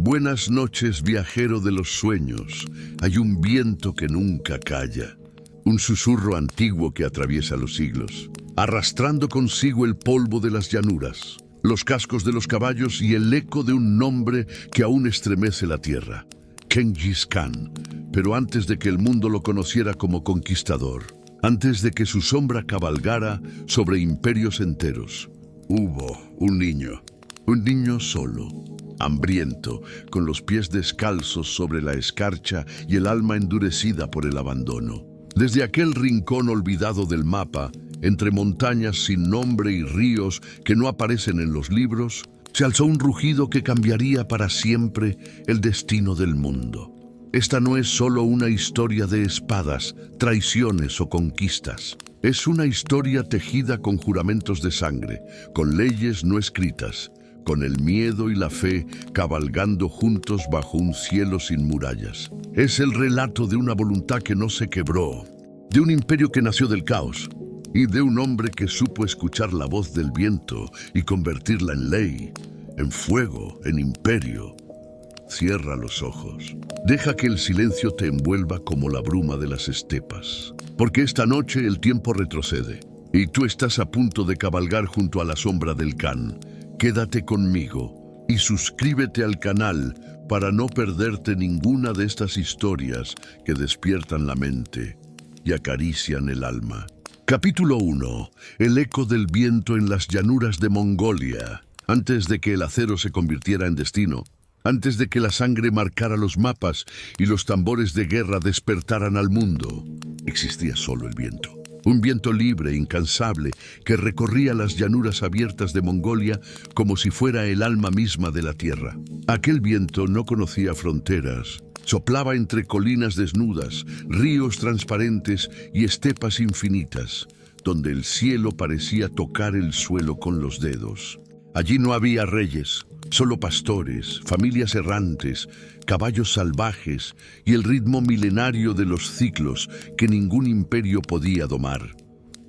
Buenas noches, viajero de los sueños. Hay un viento que nunca calla, un susurro antiguo que atraviesa los siglos, arrastrando consigo el polvo de las llanuras, los cascos de los caballos y el eco de un nombre que aún estremece la tierra. Genghis Khan, pero antes de que el mundo lo conociera como conquistador, antes de que su sombra cabalgara sobre imperios enteros, hubo un niño solo, hambriento, con los pies descalzos sobre la escarcha y el alma endurecida por el abandono. Desde aquel rincón olvidado del mapa, entre montañas sin nombre y ríos que no aparecen en los libros, se alzó un rugido que cambiaría para siempre el destino del mundo. Esta no es solo una historia de espadas, traiciones o conquistas. Es una historia tejida con juramentos de sangre, con leyes no escritas, con el miedo y la fe cabalgando juntos bajo un cielo sin murallas. Es el relato de una voluntad que no se quebró, de un imperio que nació del caos y de un hombre que supo escuchar la voz del viento y convertirla en ley, en fuego, en imperio. Cierra los ojos. Deja que el silencio te envuelva como la bruma de las estepas. Porque esta noche el tiempo retrocede y tú estás a punto de cabalgar junto a la sombra del Khan. Quédate conmigo y suscríbete al canal para no perderte ninguna de estas historias que despiertan la mente y acarician el alma. Capítulo 1. El eco del viento en las llanuras de Mongolia. Antes de que el acero se convirtiera en destino, antes de que la sangre marcara los mapas y los tambores de guerra despertaran al mundo, existía solo el viento. Un viento libre, incansable, que recorría las llanuras abiertas de Mongolia como si fuera el alma misma de la tierra. Aquel viento no conocía fronteras. Soplaba entre colinas desnudas, ríos transparentes y estepas infinitas, donde el cielo parecía tocar el suelo con los dedos. Allí no había reyes, solo pastores, familias errantes, caballos salvajes y el ritmo milenario de los ciclos que ningún imperio podía domar.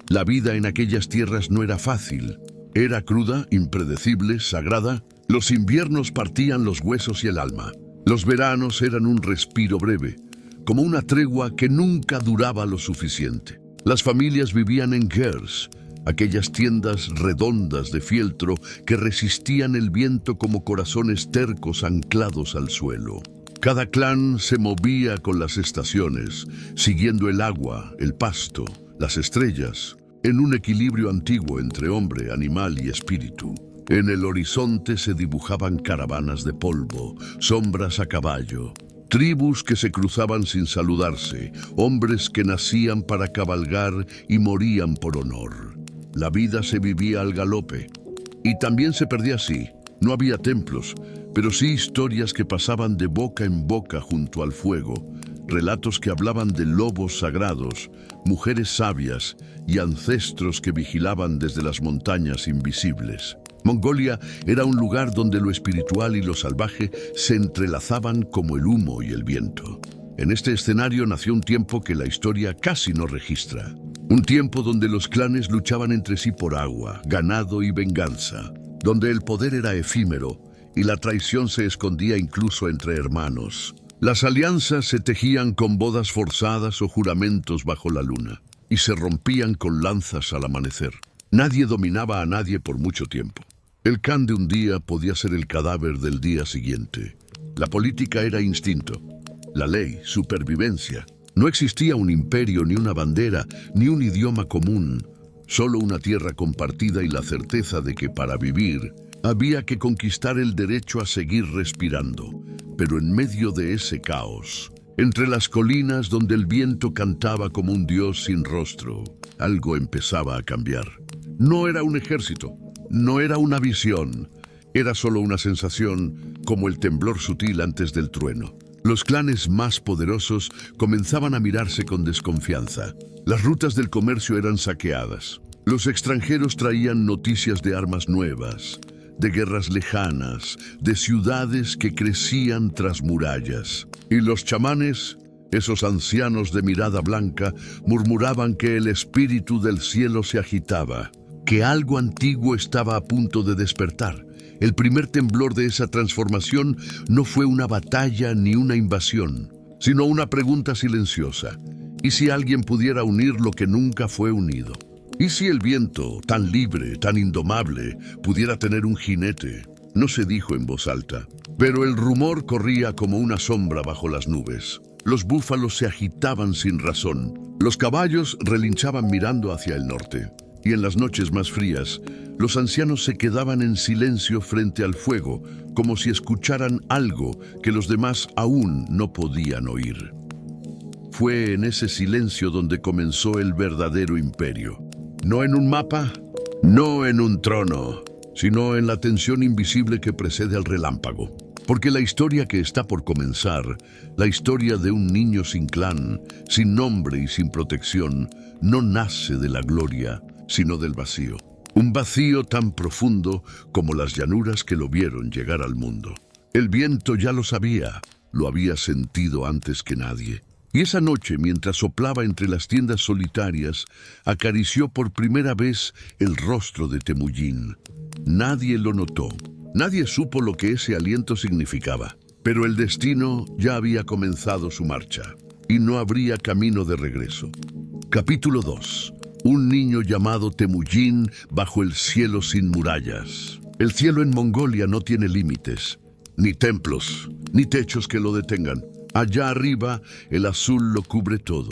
La vida en aquellas tierras no era fácil. Era cruda, impredecible, sagrada. Los inviernos partían los huesos y el alma. Los veranos eran un respiro breve, como una tregua que nunca duraba lo suficiente. Las familias vivían en gers, aquellas tiendas redondas de fieltro que resistían el viento como corazones tercos anclados al suelo. Cada clan se movía con las estaciones, siguiendo el agua, el pasto, las estrellas, en un equilibrio antiguo entre hombre, animal y espíritu. En el horizonte se dibujaban caravanas de polvo, sombras a caballo, tribus que se cruzaban sin saludarse, hombres que nacían para cabalgar y morían por honor. La vida se vivía al galope, y también se perdía así. No había templos, pero sí historias que pasaban de boca en boca junto al fuego, relatos que hablaban de lobos sagrados, mujeres sabias y ancestros que vigilaban desde las montañas invisibles. Mongolia era un lugar donde lo espiritual y lo salvaje se entrelazaban como el humo y el viento. En este escenario nació un tiempo que la historia casi no registra. Un tiempo donde los clanes luchaban entre sí por agua, ganado y venganza, donde el poder era efímero y la traición se escondía incluso entre hermanos. Las alianzas se tejían con bodas forzadas o juramentos bajo la luna, y se rompían con lanzas al amanecer. Nadie dominaba a nadie por mucho tiempo. El Khan de un día podía ser el cadáver del día siguiente. La política era instinto, la ley, supervivencia. No existía un imperio, ni una bandera, ni un idioma común, solo una tierra compartida y la certeza de que para vivir había que conquistar el derecho a seguir respirando. Pero en medio de ese caos, entre las colinas donde el viento cantaba como un dios sin rostro, algo empezaba a cambiar. No era un ejército, no era una visión, era solo una sensación, como el temblor sutil antes del trueno. Los clanes más poderosos comenzaban a mirarse con desconfianza. Las rutas del comercio eran saqueadas. Los extranjeros traían noticias de armas nuevas, de guerras lejanas, de ciudades que crecían tras murallas. Y los chamanes, esos ancianos de mirada blanca, murmuraban que el espíritu del cielo se agitaba, que algo antiguo estaba a punto de despertar, El primer temblor de esa transformación no fue una batalla ni una invasión, sino una pregunta silenciosa. ¿Y si alguien pudiera unir lo que nunca fue unido? ¿Y si el viento, tan libre, tan indomable, pudiera tener un jinete? No se dijo en voz alta, pero el rumor corría como una sombra bajo las nubes. Los búfalos se agitaban sin razón. Los caballos relinchaban mirando hacia el norte. Y en las noches más frías, los ancianos se quedaban en silencio frente al fuego, como si escucharan algo que los demás aún no podían oír. Fue en ese silencio donde comenzó el verdadero imperio. No en un mapa, no en un trono, sino en la tensión invisible que precede al relámpago. Porque la historia que está por comenzar, la historia de un niño sin clan, sin nombre y sin protección, no nace de la gloria, sino del vacío. Un vacío tan profundo como las llanuras que lo vieron llegar al mundo. El viento ya lo había sentido antes que nadie. Y esa noche, mientras soplaba entre las tiendas solitarias, acarició por primera vez el rostro de Temujin. Nadie lo notó. Nadie supo lo que ese aliento significaba, pero el destino ya había comenzado su marcha, y no habría camino de regreso. Capítulo 2. Un niño llamado Temujin bajo el cielo sin murallas. El cielo en Mongolia no tiene límites, ni templos, ni techos que lo detengan. Allá arriba, el azul lo cubre todo,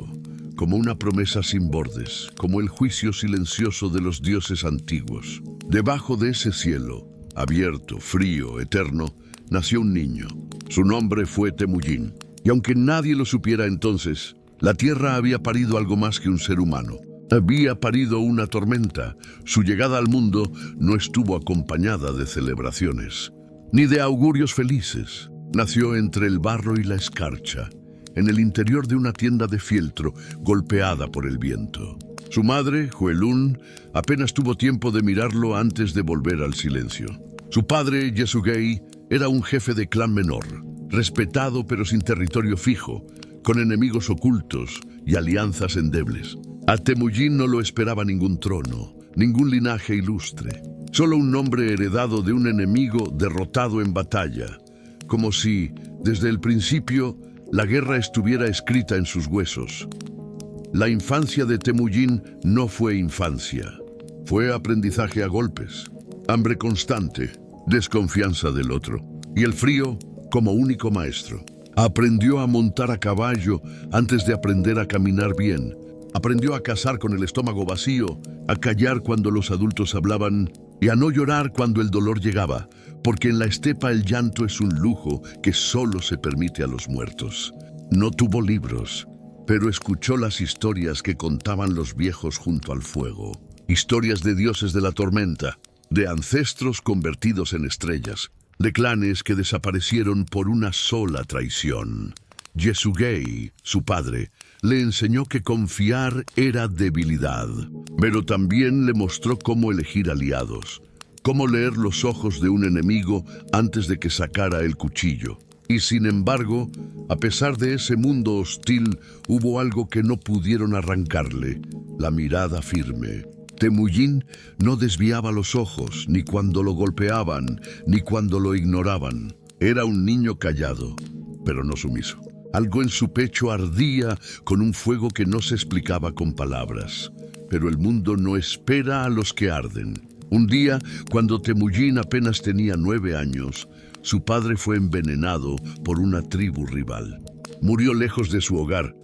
como una promesa sin bordes, como el juicio silencioso de los dioses antiguos. Debajo de ese cielo, abierto, frío, eterno, nació un niño. Su nombre fue Temujin. Y aunque nadie lo supiera entonces, la tierra había parido algo más que un ser humano. Había parido una tormenta. Su llegada al mundo no estuvo acompañada de celebraciones, ni de augurios felices. Nació entre el barro y la escarcha, en el interior de una tienda de fieltro, golpeada por el viento. Su madre, Huelun, apenas tuvo tiempo de mirarlo antes de volver al silencio. Su padre, Yesugei, era un jefe de clan menor, respetado pero sin territorio fijo, con enemigos ocultos y alianzas endebles. A Temujin no lo esperaba ningún trono, ningún linaje ilustre, solo un nombre heredado de un enemigo derrotado en batalla, como si, desde el principio, la guerra estuviera escrita en sus huesos. La infancia de Temujin no fue infancia, fue aprendizaje a golpes, hambre constante, desconfianza del otro, y el frío como único maestro. Aprendió a montar a caballo antes de aprender a caminar bien. Aprendió a cazar con el estómago vacío, a callar cuando los adultos hablaban y a no llorar cuando el dolor llegaba, porque en la estepa el llanto es un lujo que solo se permite a los muertos. No tuvo libros, pero escuchó las historias que contaban los viejos junto al fuego. Historias de dioses de la tormenta, de ancestros convertidos en estrellas, de clanes que desaparecieron por una sola traición. Yesugei, su padre, le enseñó que confiar era debilidad, pero también le mostró cómo elegir aliados, cómo leer los ojos de un enemigo antes de que sacara el cuchillo. Y sin embargo, a pesar de ese mundo hostil, hubo algo que no pudieron arrancarle: la mirada firme. Temujin no desviaba los ojos, ni cuando lo golpeaban, ni cuando lo ignoraban. Era un niño callado, pero no sumiso. Algo en su pecho ardía con un fuego que no se explicaba con palabras. Pero el mundo no espera a los que arden. Un día, cuando Temujin apenas tenía 9 años, su padre fue envenenado por una tribu rival. Murió lejos de su hogar,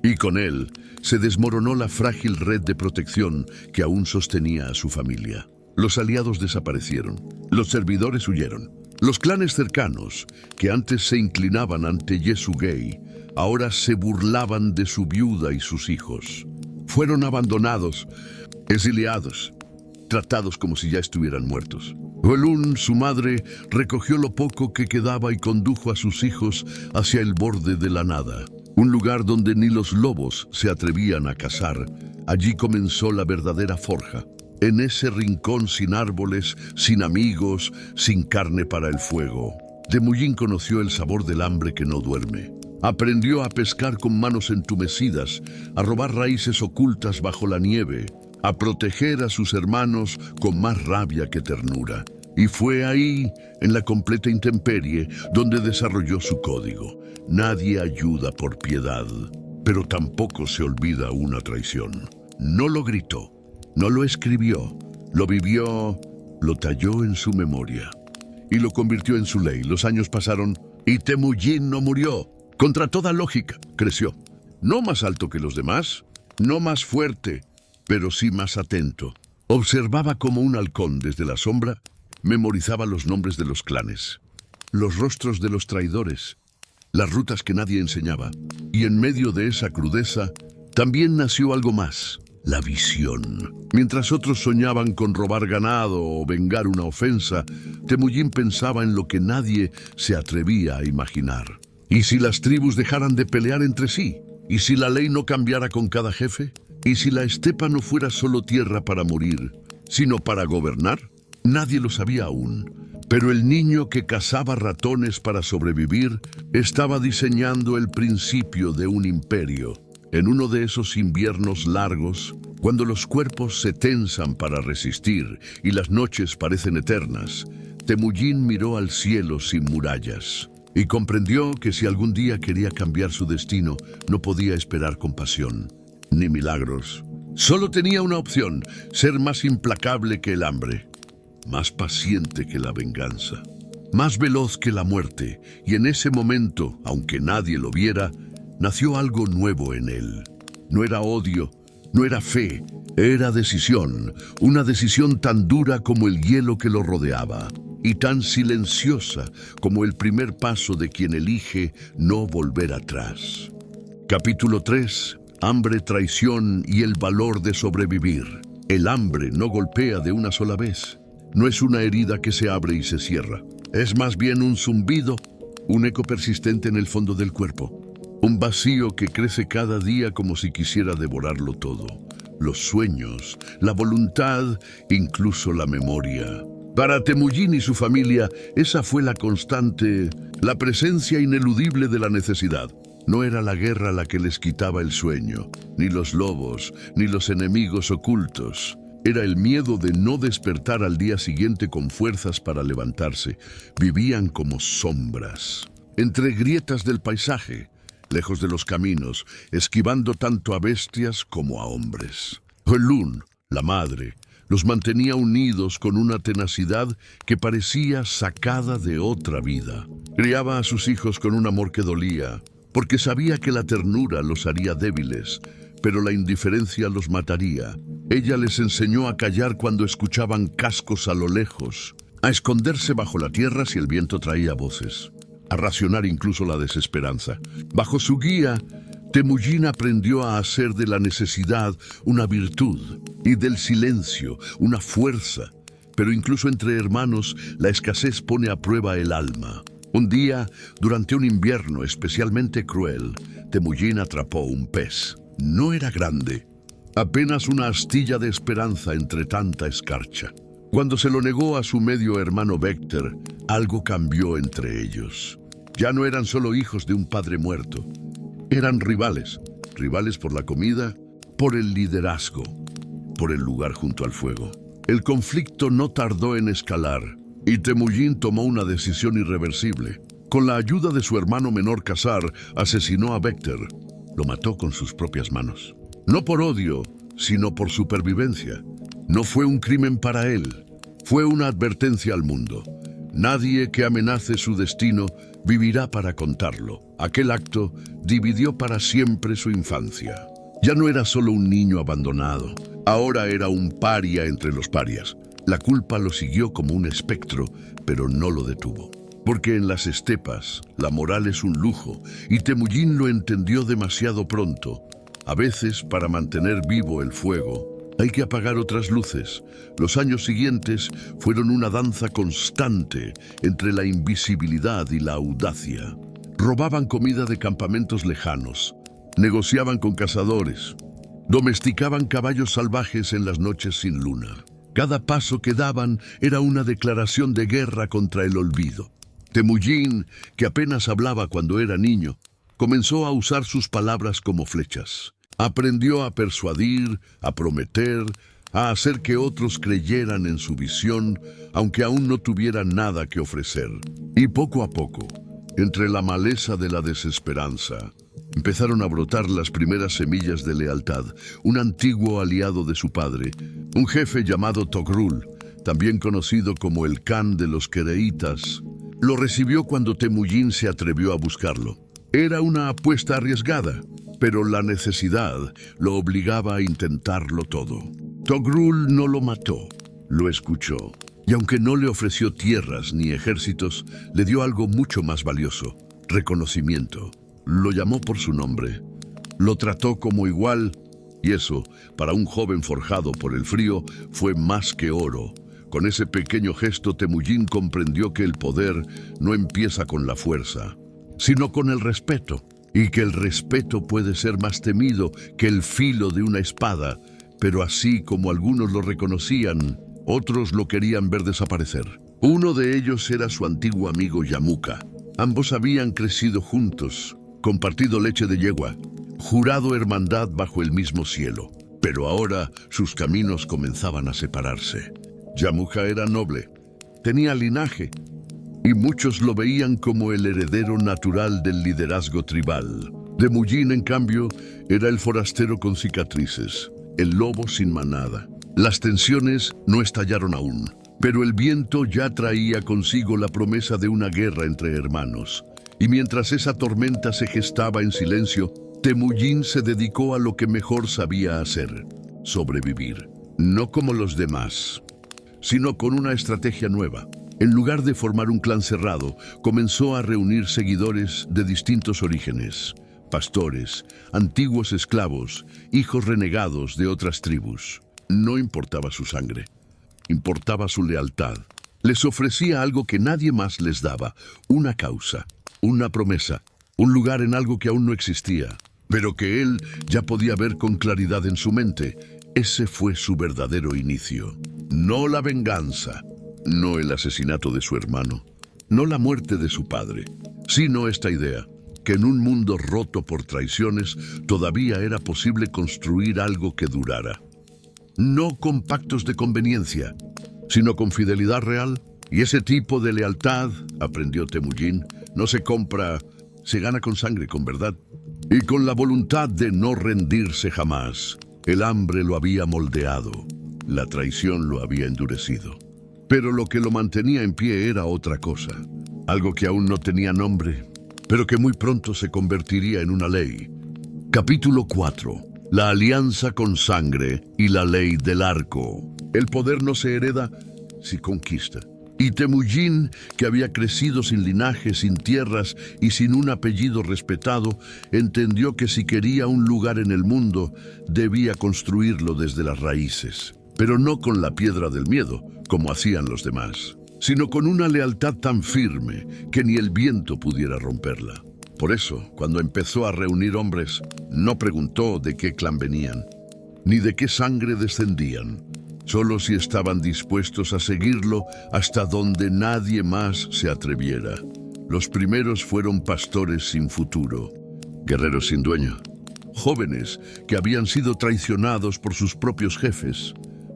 y con él se desmoronó la frágil red de protección que aún sostenía a su familia. Los aliados desaparecieron, los servidores huyeron. Los clanes cercanos, que antes se inclinaban ante Yesugei, ahora se burlaban de su viuda y sus hijos. Fueron abandonados, exiliados, tratados como si ya estuvieran muertos. Huelun, su madre, recogió lo poco que quedaba y condujo a sus hijos hacia el borde de la nada, un lugar donde ni los lobos se atrevían a cazar. Allí comenzó la verdadera forja. En ese rincón sin árboles, sin amigos, sin carne para el fuego, Temujin conoció el sabor del hambre que no duerme. Aprendió a pescar con manos entumecidas, a robar raíces ocultas bajo la nieve, a proteger a sus hermanos con más rabia que ternura. Y fue ahí, en la completa intemperie, donde desarrolló su código. Nadie ayuda por piedad, pero tampoco se olvida una traición. No lo gritó, no lo escribió, lo vivió, lo talló en su memoria y lo convirtió en su ley. Los años pasaron y Temujin no murió. Contra toda lógica, creció. No más alto que los demás, no más fuerte, pero sí más atento. Observaba como un halcón desde la sombra, memorizaba los nombres de los clanes, los rostros de los traidores, las rutas que nadie enseñaba. Y en medio de esa crudeza, también nació algo más, la visión. Mientras otros soñaban con robar ganado o vengar una ofensa, Temujin pensaba en lo que nadie se atrevía a imaginar. ¿Y si las tribus dejaran de pelear entre sí? ¿Y si la ley no cambiara con cada jefe? ¿Y si la estepa no fuera solo tierra para morir, sino para gobernar? Nadie lo sabía aún, pero el niño que cazaba ratones para sobrevivir estaba diseñando el principio de un imperio. En uno de esos inviernos largos, cuando los cuerpos se tensan para resistir y las noches parecen eternas, Temujin miró al cielo sin murallas y comprendió que si algún día quería cambiar su destino, no podía esperar compasión ni milagros. Solo tenía una opción: ser más implacable que el hambre, más paciente que la venganza, más veloz que la muerte. Y en ese momento, aunque nadie lo viera, nació algo nuevo en él. No era odio, no era fe, era decisión. Una decisión tan dura como el hielo que lo rodeaba y tan silenciosa como el primer paso de quien elige no volver atrás. Capítulo 3. Hambre, traición y el valor de sobrevivir. El hambre no golpea de una sola vez. No es una herida que se abre y se cierra. Es más bien un zumbido, un eco persistente en el fondo del cuerpo. Un vacío que crece cada día como si quisiera devorarlo todo. Los sueños, la voluntad, incluso la memoria. Para Temujin y su familia, esa fue la constante, la presencia ineludible de la necesidad. No era la guerra la que les quitaba el sueño, ni los lobos, ni los enemigos ocultos. Era el miedo de no despertar al día siguiente con fuerzas para levantarse. Vivían como sombras, entre grietas del paisaje, lejos de los caminos, esquivando tanto a bestias como a hombres. Helun, la madre, los mantenía unidos con una tenacidad que parecía sacada de otra vida. Criaba a sus hijos con un amor que dolía, porque sabía que la ternura los haría débiles, pero la indiferencia los mataría. Ella les enseñó a callar cuando escuchaban cascos a lo lejos, a esconderse bajo la tierra si el viento traía voces, a racionar incluso la desesperanza. Bajo su guía, Temujin aprendió a hacer de la necesidad una virtud y del silencio una fuerza. Pero incluso entre hermanos, la escasez pone a prueba el alma. Un día, durante un invierno especialmente cruel, Temujin atrapó un pez. No era grande, apenas una astilla de esperanza entre tanta escarcha. Cuando se lo negó a su medio hermano Vector, algo cambió entre ellos. Ya no eran solo hijos de un padre muerto. Eran rivales, rivales por la comida, por el liderazgo, por el lugar junto al fuego. El conflicto no tardó en escalar, y Temujin tomó una decisión irreversible. Con la ayuda de su hermano menor Khazar, asesinó a Vector. Lo mató con sus propias manos. No por odio, sino por supervivencia. No fue un crimen para él, fue una advertencia al mundo. Nadie que amenace su destino vivirá para contarlo. Aquel acto dividió para siempre su infancia. Ya no era solo un niño abandonado, ahora era un paria entre los parias. La culpa lo siguió como un espectro, pero no lo detuvo. Porque en las estepas, la moral es un lujo, y Temujin lo entendió demasiado pronto. A veces, para mantener vivo el fuego, hay que apagar otras luces. Los años siguientes fueron una danza constante entre la invisibilidad y la audacia. Robaban comida de campamentos lejanos, negociaban con cazadores, domesticaban caballos salvajes en las noches sin luna. Cada paso que daban era una declaración de guerra contra el olvido. Temujin, que apenas hablaba cuando era niño, comenzó a usar sus palabras como flechas. Aprendió a persuadir, a prometer, a hacer que otros creyeran en su visión, aunque aún no tuviera nada que ofrecer. Y poco a poco, entre la maleza de la desesperanza, empezaron a brotar las primeras semillas de lealtad. Un antiguo aliado de su padre, un jefe llamado Togrul, también conocido como el Khan de los Quereitas, lo recibió cuando Temujin se atrevió a buscarlo. Era una apuesta arriesgada, pero la necesidad lo obligaba a intentarlo todo. Togrul no lo mató, lo escuchó, y aunque no le ofreció tierras ni ejércitos, le dio algo mucho más valioso: reconocimiento. Lo llamó por su nombre, lo trató como igual, y eso, para un joven forjado por el frío, fue más que oro. Con ese pequeño gesto, Temujin comprendió que el poder no empieza con la fuerza, sino con el respeto, y que el respeto puede ser más temido que el filo de una espada, pero así como algunos lo reconocían, otros lo querían ver desaparecer. Uno de ellos era su antiguo amigo Yamuka. Ambos habían crecido juntos, compartido leche de yegua, jurado hermandad bajo el mismo cielo, pero ahora sus caminos comenzaban a separarse. Yamuka era noble, tenía linaje, y muchos lo veían como el heredero natural del liderazgo tribal. Temujin, en cambio, era el forastero con cicatrices, el lobo sin manada. Las tensiones no estallaron aún, pero el viento ya traía consigo la promesa de una guerra entre hermanos. Y mientras esa tormenta se gestaba en silencio, Temujin se dedicó a lo que mejor sabía hacer: sobrevivir. No como los demás, sino con una estrategia nueva. En lugar de formar un clan cerrado, comenzó a reunir seguidores de distintos orígenes: pastores, antiguos esclavos, hijos renegados de otras tribus. No importaba su sangre, importaba su lealtad. Les ofrecía algo que nadie más les daba: una causa, una promesa, un lugar en algo que aún no existía, pero que él ya podía ver con claridad en su mente. Ese fue su verdadero inicio. No la venganza, no el asesinato de su hermano, no la muerte de su padre, sino esta idea: que en un mundo roto por traiciones todavía era posible construir algo que durara. No con pactos de conveniencia, sino con fidelidad real. Y ese tipo de lealtad, aprendió Temujin, no se compra, se gana con sangre, con verdad. Y con la voluntad de no rendirse jamás. El hambre lo había moldeado, la traición lo había endurecido. Pero lo que lo mantenía en pie era otra cosa, algo que aún no tenía nombre, pero que muy pronto se convertiría en una ley. Capítulo 4. La alianza con sangre y la ley del arco. El poder no se hereda, se conquista. Y Temujin, que había crecido sin linaje, sin tierras y sin un apellido respetado, entendió que si quería un lugar en el mundo, debía construirlo desde las raíces. Pero no con la piedra del miedo, como hacían los demás, sino con una lealtad tan firme que ni el viento pudiera romperla. Por eso, cuando empezó a reunir hombres, no preguntó de qué clan venían, ni de qué sangre descendían, solo si estaban dispuestos a seguirlo hasta donde nadie más se atreviera. Los primeros fueron pastores sin futuro, guerreros sin dueño, jóvenes que habían sido traicionados por sus propios jefes,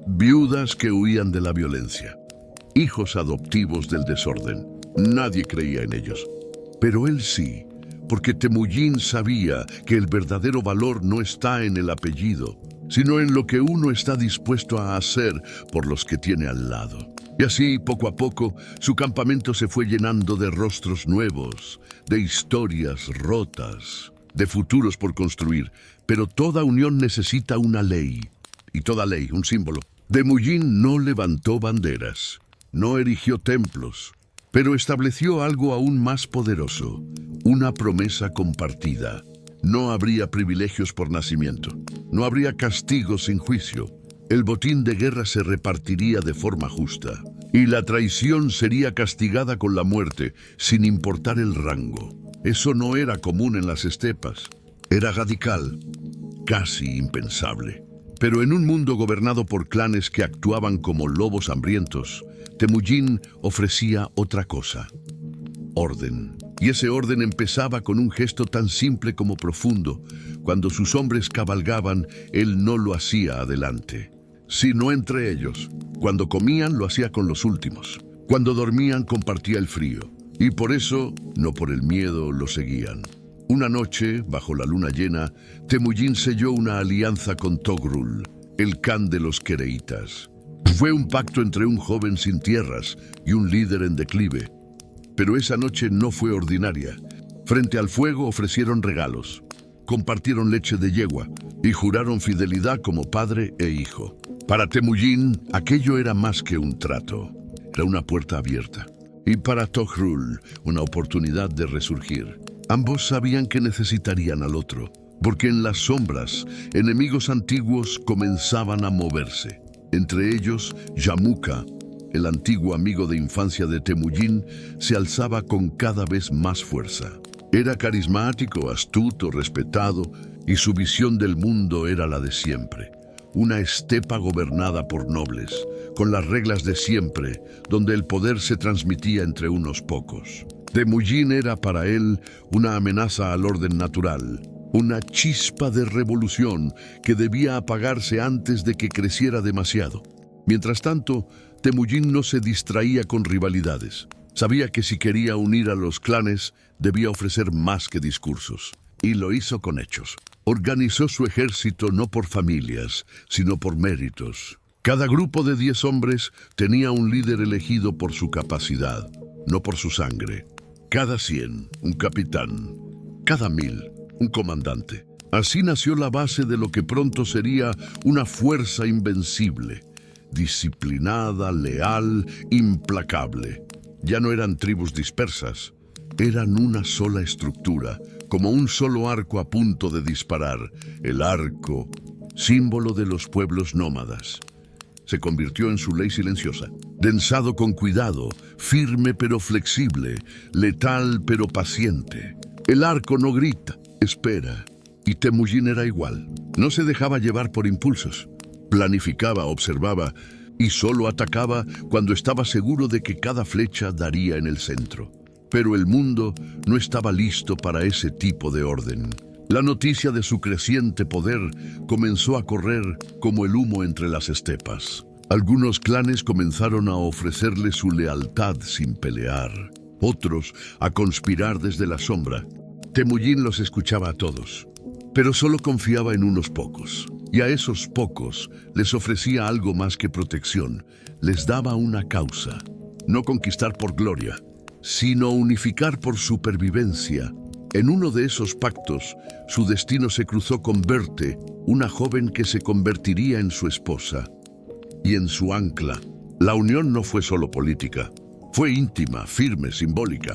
viudas que huían de la violencia, hijos adoptivos del desorden. Nadie creía en ellos, pero él sí, porque Temujin sabía que el verdadero valor no está en el apellido, sino en lo que uno está dispuesto a hacer por los que tiene al lado. Y así, poco a poco, su campamento se fue llenando de rostros nuevos, de historias rotas, de futuros por construir. Pero toda unión necesita una ley, y toda ley un símbolo. Temujin no levantó banderas, no erigió templos, pero estableció algo aún más poderoso: una promesa compartida. No habría privilegios por nacimiento, no habría castigos sin juicio. El botín de guerra se repartiría de forma justa, y la traición sería castigada con la muerte, sin importar el rango. Eso no era común en las estepas, era radical, casi impensable. Pero en un mundo gobernado por clanes que actuaban como lobos hambrientos, Temujin ofrecía otra cosa: orden. Y ese orden empezaba con un gesto tan simple como profundo. Cuando sus hombres cabalgaban, él no lo hacía adelante, sino entre ellos. Cuando comían, lo hacía con los últimos. Cuando dormían, compartía el frío. Y por eso, no por el miedo, lo seguían. Una noche, bajo la luna llena, Temujin selló una alianza con Toghrul, el Khan de los Kereitas. Fue un pacto entre un joven sin tierras y un líder en declive. Pero esa noche no fue ordinaria. Frente al fuego ofrecieron regalos, compartieron leche de yegua y juraron fidelidad como padre e hijo. Para Temujin, aquello era más que un trato. Era una puerta abierta. Y para Toghrul, una oportunidad de resurgir. Ambos sabían que necesitarían al otro, porque en las sombras, enemigos antiguos comenzaban a moverse. Entre ellos, Yamuka, el antiguo amigo de infancia de Temujin, se alzaba con cada vez más fuerza. Era carismático, astuto, respetado, y su visión del mundo era la de siempre. Una estepa gobernada por nobles, con las reglas de siempre, donde el poder se transmitía entre unos pocos. Temujin era para él una amenaza al orden natural, una chispa de revolución que debía apagarse antes de que creciera demasiado. Mientras tanto, Temujin no se distraía con rivalidades. Sabía que si quería unir a los clanes, debía ofrecer más que discursos. Y lo hizo con hechos. Organizó su ejército no por familias, sino por méritos. Cada grupo de 10 hombres tenía un líder elegido por su capacidad, no por su sangre. Cada 100, un capitán. Cada 1000, un comandante. Así nació la base de lo que pronto sería una fuerza invencible, disciplinada, leal, implacable. Ya no eran tribus dispersas, eran una sola estructura, como un solo arco a punto de disparar. El arco, símbolo de los pueblos nómadas, se convirtió en su ley silenciosa. Densado con cuidado, firme pero flexible, letal pero paciente. El arco no grita, espera. Y Temujin era igual. No se dejaba llevar por impulsos. Planificaba, observaba y solo atacaba cuando estaba seguro de que cada flecha daría en el centro. Pero el mundo no estaba listo para ese tipo de orden. La noticia de su creciente poder comenzó a correr como el humo entre las estepas. Algunos clanes comenzaron a ofrecerle su lealtad sin pelear, otros a conspirar desde la sombra. Temujin los escuchaba a todos, pero solo confiaba en unos pocos. Y a esos pocos les ofrecía algo más que protección. Les daba una causa. No conquistar por gloria, sino unificar por supervivencia. En uno de esos pactos, su destino se cruzó con Berthe, una joven que se convertiría en su esposa. Y en su ancla, la unión no fue solo política, fue íntima, firme, simbólica.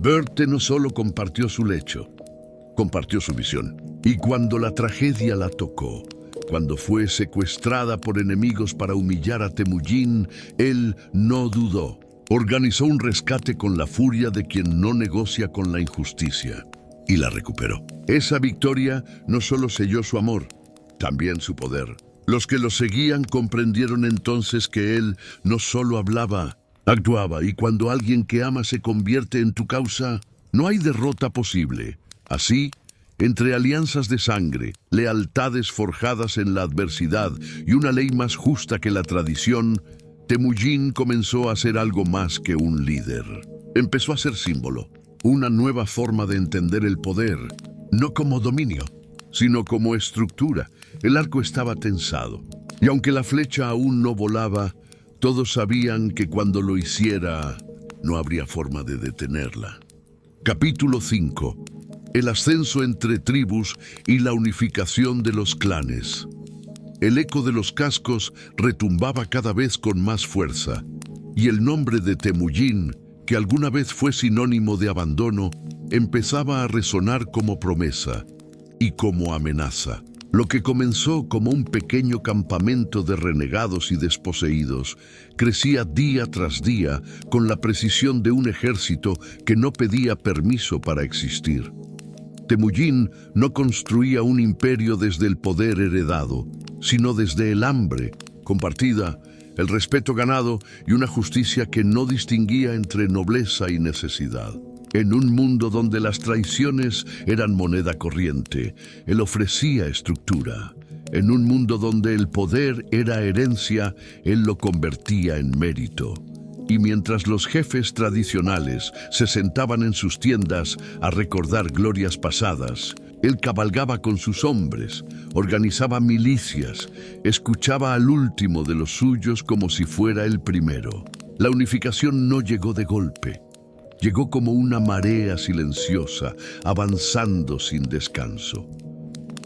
Berthe no solo compartió su lecho, compartió su visión. Y cuando la tragedia la tocó, cuando fue secuestrada por enemigos para humillar a Temujin, él no dudó. Organizó un rescate con la furia de quien no negocia con la injusticia. Y la recuperó. Esa victoria no solo selló su amor, también su poder. Los que lo seguían comprendieron entonces que él no solo hablaba, actuaba. Y cuando alguien que ama se convierte en tu causa, no hay derrota posible. Así, entre alianzas de sangre, lealtades forjadas en la adversidad y una ley más justa que la tradición, Temujin comenzó a ser algo más que un líder. Empezó a ser símbolo, una nueva forma de entender el poder, no como dominio, sino como estructura. El arco estaba tensado, y aunque la flecha aún no volaba, todos sabían que cuando lo hiciera, no habría forma de detenerla. Capítulo 5. El ascenso entre tribus y la unificación de los clanes. El eco de los cascos retumbaba cada vez con más fuerza, y el nombre de Temujin, que alguna vez fue sinónimo de abandono, empezaba a resonar como promesa y como amenaza. Lo que comenzó como un pequeño campamento de renegados y desposeídos, crecía día tras día con la precisión de un ejército que no pedía permiso para existir. Temujin no construía un imperio desde el poder heredado, sino desde el hambre compartida, el respeto ganado y una justicia que no distinguía entre nobleza y necesidad. En un mundo donde las traiciones eran moneda corriente, él ofrecía estructura. En un mundo donde el poder era herencia, él lo convertía en mérito. Y mientras los jefes tradicionales se sentaban en sus tiendas a recordar glorias pasadas, él cabalgaba con sus hombres, organizaba milicias, escuchaba al último de los suyos como si fuera el primero. La unificación no llegó de golpe. Llegó como una marea silenciosa, avanzando sin descanso.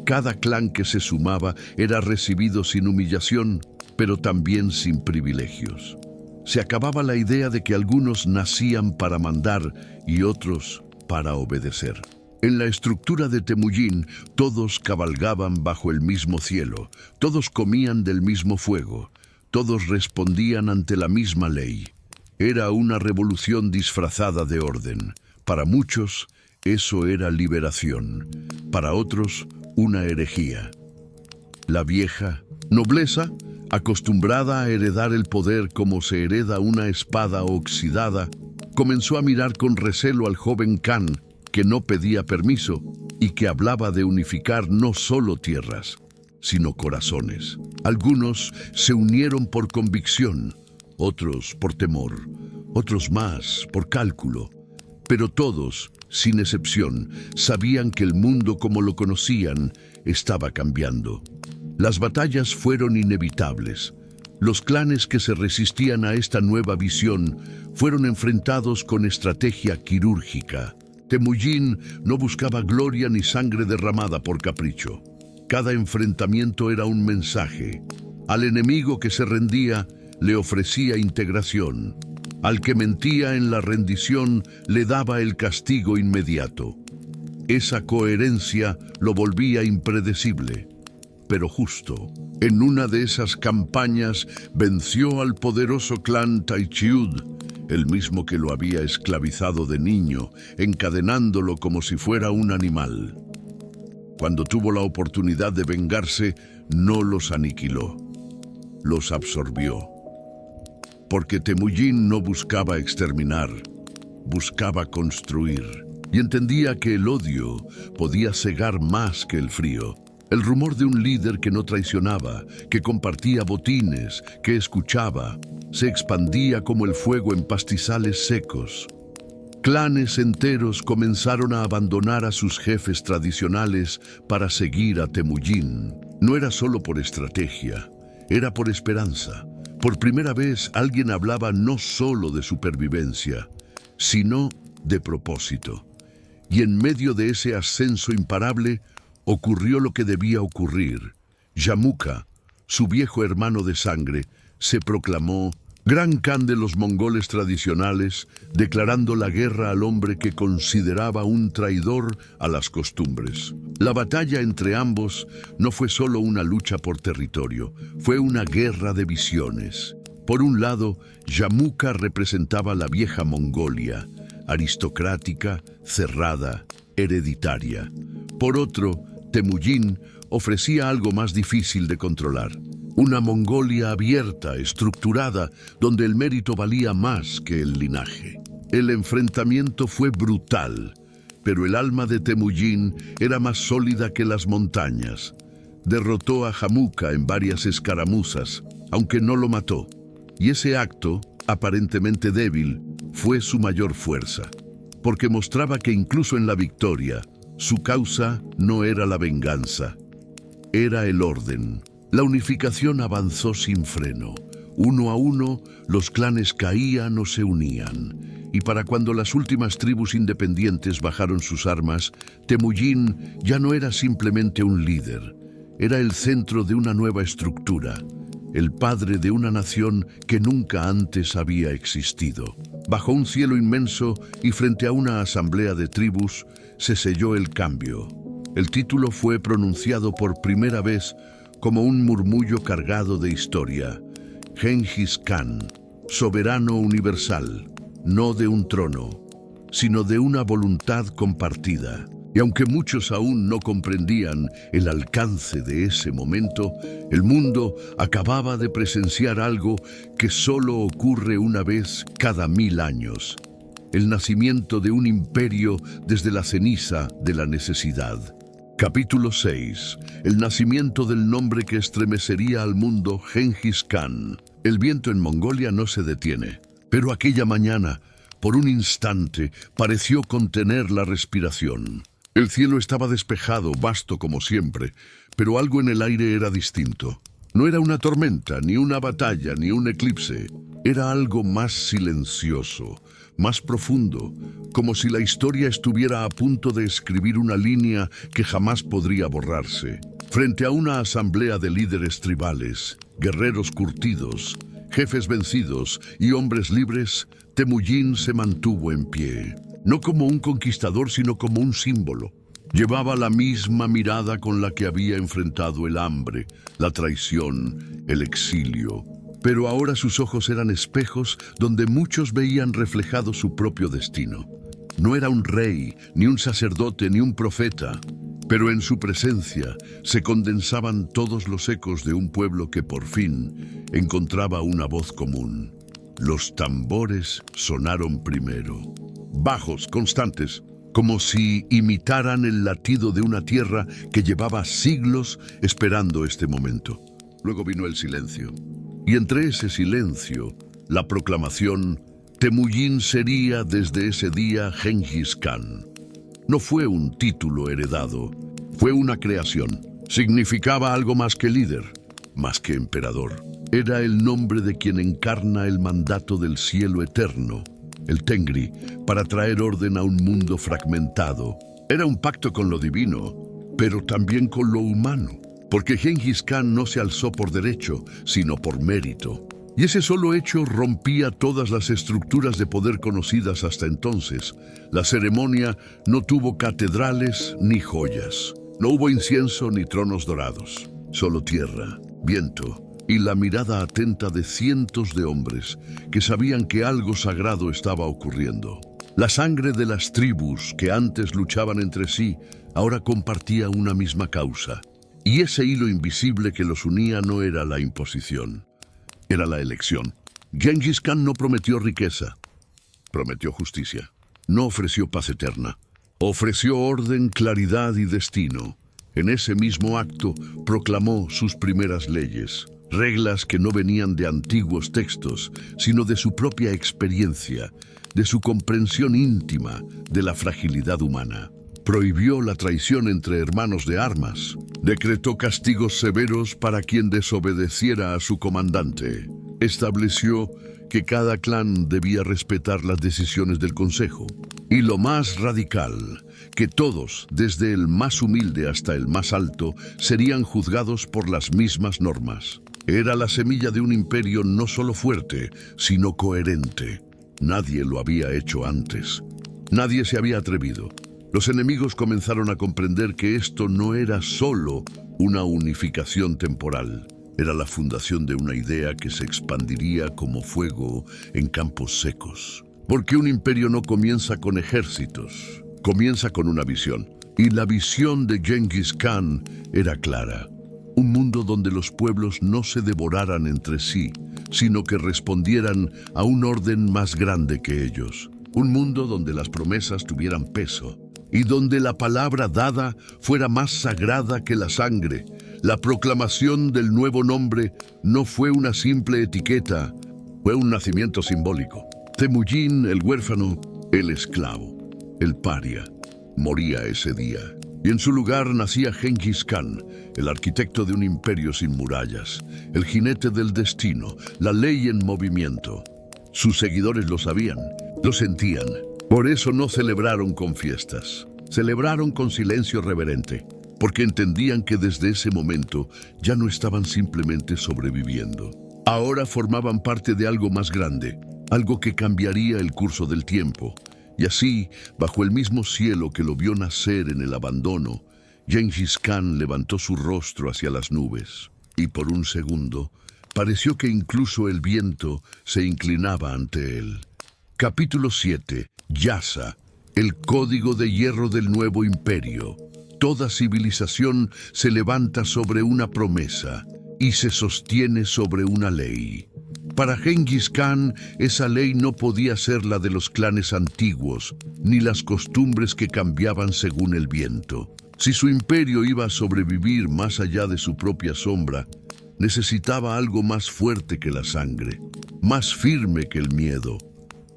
Cada clan que se sumaba era recibido sin humillación, pero también sin privilegios. Se acababa la idea de que algunos nacían para mandar y otros para obedecer. En la estructura de Temujin, todos cabalgaban bajo el mismo cielo, todos comían del mismo fuego, todos respondían ante la misma ley. Era una revolución disfrazada de orden. Para muchos, eso era liberación. Para otros, una herejía. La vieja nobleza, acostumbrada a heredar el poder como se hereda una espada oxidada, comenzó a mirar con recelo al joven Khan, que no pedía permiso y que hablaba de unificar no solo tierras, sino corazones. Algunos se unieron por convicción, otros por temor, otros más por cálculo, pero todos, sin excepción, sabían que el mundo como lo conocían estaba cambiando. Las batallas fueron inevitables. Los clanes que se resistían a esta nueva visión fueron enfrentados con estrategia quirúrgica. Temujin no buscaba gloria ni sangre derramada por capricho. Cada enfrentamiento era un mensaje. Al enemigo que se rendía, le ofrecía integración. Al que mentía en la rendición, le daba el castigo inmediato. Esa coherencia lo volvía impredecible, pero justo. En una de esas campañas venció al poderoso clan Taichiud, el mismo que lo había esclavizado de niño, encadenándolo como si fuera un animal. Cuando tuvo la oportunidad de vengarse, no los aniquiló, los absorbió. Porque Temujin no buscaba exterminar, buscaba construir. Y entendía que el odio podía cegar más que el frío. El rumor de un líder que no traicionaba, que compartía botines, que escuchaba, se expandía como el fuego en pastizales secos. Clanes enteros comenzaron a abandonar a sus jefes tradicionales para seguir a Temujin. No era solo por estrategia, era por esperanza. Por primera vez alguien hablaba no solo de supervivencia, sino de propósito. Y en medio de ese ascenso imparable, ocurrió lo que debía ocurrir. Yamuka, su viejo hermano de sangre, se proclamó Gran Khan de los mongoles tradicionales, declarando la guerra al hombre que consideraba un traidor a las costumbres. La batalla entre ambos no fue solo una lucha por territorio, fue una guerra de visiones. Por un lado, Yamuka representaba la vieja Mongolia, aristocrática, cerrada, hereditaria. Por otro, Temujin ofrecía algo más difícil de controlar. Una Mongolia abierta, estructurada, donde el mérito valía más que el linaje. El enfrentamiento fue brutal, pero el alma de Temujin era más sólida que las montañas. Derrotó a Yamuka en varias escaramuzas, aunque no lo mató. Y ese acto, aparentemente débil, fue su mayor fuerza, porque mostraba que incluso en la victoria, su causa no era la venganza, era el orden. La unificación avanzó sin freno. Uno a uno, los clanes caían o se unían. Y para cuando las últimas tribus independientes bajaron sus armas, Temujin ya no era simplemente un líder. Era el centro de una nueva estructura, el padre de una nación que nunca antes había existido. Bajo un cielo inmenso y frente a una asamblea de tribus, se selló el cambio. El título fue pronunciado por primera vez como un murmullo cargado de historia. Genghis Khan, soberano universal, no de un trono, sino de una voluntad compartida. Y aunque muchos aún no comprendían el alcance de ese momento, el mundo acababa de presenciar algo que solo ocurre una vez cada 1000 años. El nacimiento de un imperio desde la ceniza de la necesidad. Capítulo 6. El nacimiento del nombre que estremecería al mundo, Gengis Khan. El viento en Mongolia no se detiene, pero aquella mañana, por un instante, pareció contener la respiración. El cielo estaba despejado, vasto como siempre, pero algo en el aire era distinto. No era una tormenta, ni una batalla, ni un eclipse. Era algo más silencioso, más profundo, como si la historia estuviera a punto de escribir una línea que jamás podría borrarse. Frente a una asamblea de líderes tribales, guerreros curtidos, jefes vencidos y hombres libres, Temujin se mantuvo en pie. No como un conquistador, sino como un símbolo. Llevaba la misma mirada con la que había enfrentado el hambre, la traición, el exilio. Pero ahora sus ojos eran espejos donde muchos veían reflejado su propio destino. No era un rey, ni un sacerdote, ni un profeta, pero en su presencia se condensaban todos los ecos de un pueblo que por fin encontraba una voz común. Los tambores sonaron primero, bajos, constantes, como si imitaran el latido de una tierra que llevaba siglos esperando este momento. Luego vino el silencio. Y entre ese silencio, la proclamación, Temujin sería desde ese día Gengis Khan. No fue un título heredado, fue una creación. Significaba algo más que líder, más que emperador. Era el nombre de quien encarna el mandato del cielo eterno, el Tengri, para traer orden a un mundo fragmentado. Era un pacto con lo divino, pero también con lo humano. Porque Gengis Khan no se alzó por derecho, sino por mérito. Y ese solo hecho rompía todas las estructuras de poder conocidas hasta entonces. La ceremonia no tuvo catedrales ni joyas. No hubo incienso ni tronos dorados. Solo tierra, viento y la mirada atenta de cientos de hombres que sabían que algo sagrado estaba ocurriendo. La sangre de las tribus que antes luchaban entre sí, ahora compartía una misma causa. Y ese hilo invisible que los unía no era la imposición, era la elección. Gengis Khan no prometió riqueza, prometió justicia. No ofreció paz eterna, ofreció orden, claridad y destino. En ese mismo acto proclamó sus primeras leyes, reglas que no venían de antiguos textos, sino de su propia experiencia, de su comprensión íntima de la fragilidad humana. Prohibió la traición entre hermanos de armas. Decretó castigos severos para quien desobedeciera a su comandante. Estableció que cada clan debía respetar las decisiones del consejo. Y lo más radical, que todos, desde el más humilde hasta el más alto, serían juzgados por las mismas normas. Era la semilla de un imperio no solo fuerte, sino coherente. Nadie lo había hecho antes. Nadie se había atrevido. Los enemigos comenzaron a comprender que esto no era solo una unificación temporal. Era la fundación de una idea que se expandiría como fuego en campos secos. Porque un imperio no comienza con ejércitos, comienza con una visión. Y la visión de Gengis Khan era clara. Un mundo donde los pueblos no se devoraran entre sí, sino que respondieran a un orden más grande que ellos. Un mundo donde las promesas tuvieran peso y donde la palabra dada fuera más sagrada que la sangre. La proclamación del nuevo nombre no fue una simple etiqueta, fue un nacimiento simbólico. Temujin, el huérfano, el esclavo, el paria, moría ese día. Y en su lugar nacía Gengis Khan, el arquitecto de un imperio sin murallas, el jinete del destino, la ley en movimiento. Sus seguidores lo sabían, lo sentían. Por eso no celebraron con fiestas, celebraron con silencio reverente, porque entendían que desde ese momento ya no estaban simplemente sobreviviendo. Ahora formaban parte de algo más grande, algo que cambiaría el curso del tiempo. Y así, bajo el mismo cielo que lo vio nacer en el abandono, Gengis Khan levantó su rostro hacia las nubes. Y por un segundo, pareció que incluso el viento se inclinaba ante él. Capítulo 7. Yasa, el código de hierro del nuevo imperio. Toda civilización se levanta sobre una promesa y se sostiene sobre una ley. Para Gengis Khan, esa ley no podía ser la de los clanes antiguos, ni las costumbres que cambiaban según el viento. Si su imperio iba a sobrevivir más allá de su propia sombra, necesitaba algo más fuerte que la sangre, más firme que el miedo.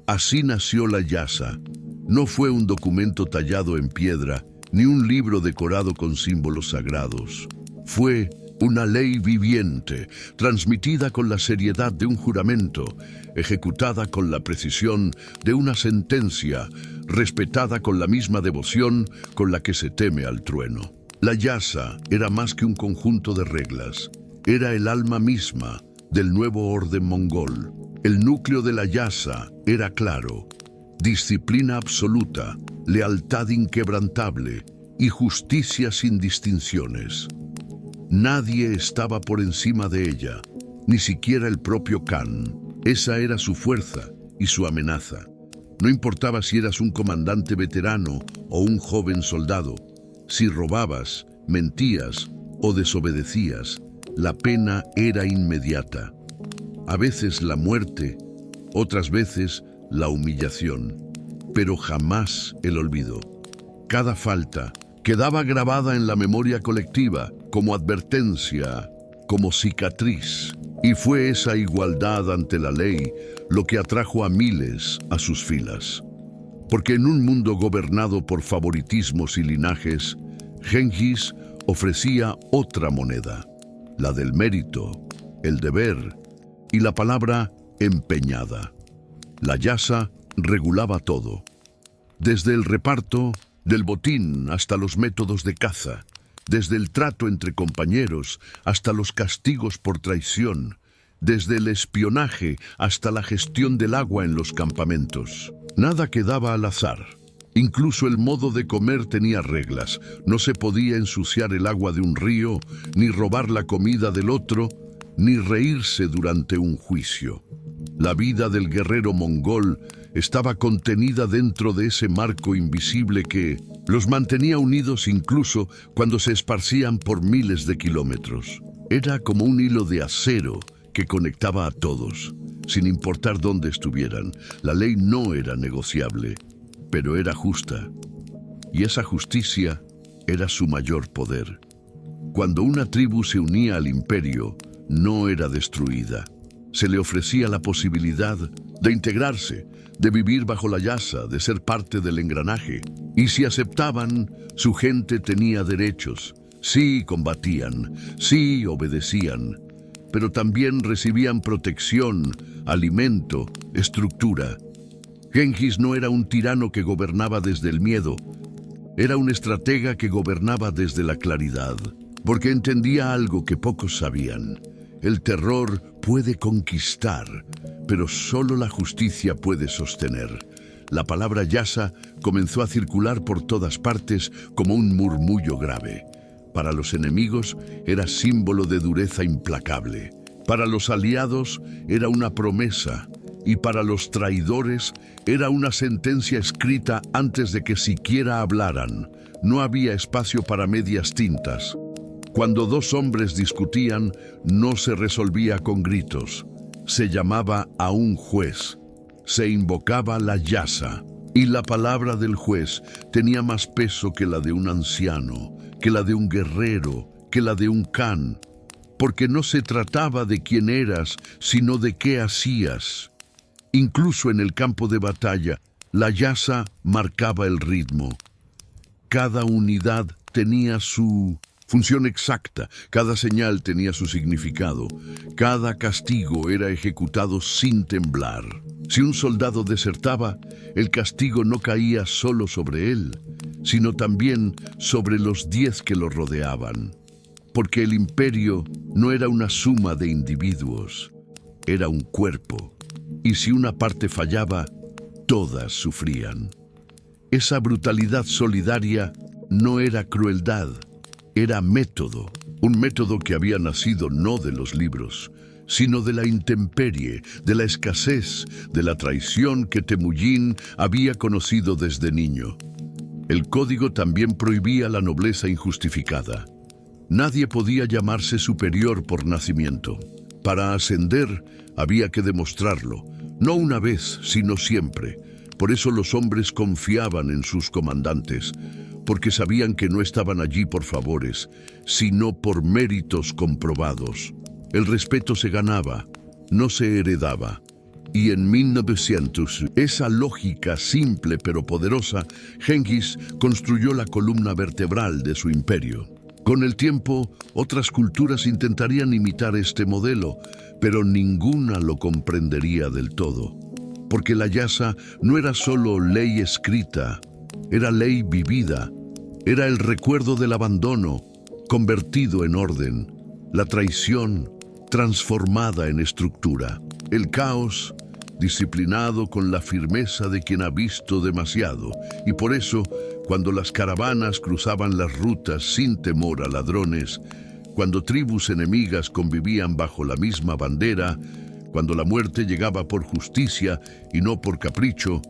Así nació la Yasa. No fue un documento tallado en piedra, ni un libro decorado con símbolos sagrados. Fue una ley viviente, transmitida con la seriedad de un juramento, ejecutada con la precisión de una sentencia, respetada con la misma devoción con la que se teme al trueno. La Yasa era más que un conjunto de reglas, era el alma misma del nuevo orden mongol. El núcleo de la Yasa era claro: disciplina absoluta, lealtad inquebrantable y justicia sin distinciones. Nadie estaba por encima de ella, ni siquiera el propio Khan. Esa era su fuerza y su amenaza. No importaba si eras un comandante veterano o un joven soldado. Si robabas, mentías o desobedecías, la pena era inmediata. A veces la muerte, otras veces la humillación, pero jamás el olvido. Cada falta quedaba grabada en la memoria colectiva como advertencia, como cicatriz. Y fue esa igualdad ante la ley lo que atrajo a miles a sus filas. Porque en un mundo gobernado por favoritismos y linajes, Genghis ofrecía otra moneda, la del mérito, el deber y la palabra empeñada. La Yasa regulaba todo, desde el reparto del botín hasta los métodos de caza, desde el trato entre compañeros hasta los castigos por traición, desde el espionaje hasta la gestión del agua en los campamentos. Nada quedaba al azar. Incluso el modo de comer tenía reglas. No se podía ensuciar el agua de un río, ni robar la comida del otro, ni reírse durante un juicio. La vida del guerrero mongol estaba contenida dentro de ese marco invisible que los mantenía unidos incluso cuando se esparcían por miles de kilómetros. Era como un hilo de acero que conectaba a todos, sin importar dónde estuvieran. La ley no era negociable, pero era justa. Y esa justicia era su mayor poder. Cuando una tribu se unía al imperio, no era destruida. Se le ofrecía la posibilidad de integrarse, de vivir bajo la Yasa, de ser parte del engranaje. Y si aceptaban, su gente tenía derechos. Sí combatían, sí obedecían, pero también recibían protección, alimento, estructura. Genghis no era un tirano que gobernaba desde el miedo, era un estratega que gobernaba desde la claridad, porque entendía algo que pocos sabían. El terror puede conquistar, pero solo la justicia puede sostener. La palabra Yasa comenzó a circular por todas partes como un murmullo grave. Para los enemigos era símbolo de dureza implacable. Para los aliados era una promesa. Y para los traidores era una sentencia escrita antes de que siquiera hablaran. No había espacio para medias tintas. Cuando dos hombres discutían, no se resolvía con gritos. Se llamaba a un juez. Se invocaba la Yasa. Y la palabra del juez tenía más peso que la de un anciano, que la de un guerrero, que la de un Khan. Porque no se trataba de quién eras, sino de qué hacías. Incluso en el campo de batalla, la Yasa marcaba el ritmo. Cada unidad tenía su función exacta, cada señal tenía su significado, cada castigo era ejecutado sin temblar. Si un soldado desertaba, el castigo no caía solo sobre él, sino también sobre los 10 que lo rodeaban. Porque el imperio no era una suma de individuos, era un cuerpo. Y si una parte fallaba, todas sufrían. Esa brutalidad solidaria no era crueldad, era método. Un método que había nacido no de los libros, sino de la intemperie, de la escasez, de la traición que Temujin había conocido desde niño. El código también prohibía la nobleza injustificada. Nadie podía llamarse superior por nacimiento. Para ascender había que demostrarlo, no una vez, sino siempre. Por eso los hombres confiaban en sus comandantes. porque sabían que no estaban allí por favores, sino por méritos comprobados. El respeto se ganaba, no se heredaba. Y en 1900, esa lógica simple pero poderosa, Genghis construyó la columna vertebral de su imperio. Con el tiempo, otras culturas intentarían imitar este modelo, pero ninguna lo comprendería del todo. Porque la yasa no era solo ley escrita, era ley vivida, era el recuerdo del abandono, convertido en orden, la traición, transformada en estructura, el caos, disciplinado con la firmeza de quien ha visto demasiado, y por eso, cuando las caravanas cruzaban las rutas sin temor a ladrones, cuando tribus enemigas convivían bajo la misma bandera, cuando la muerte llegaba por justicia y no por capricho,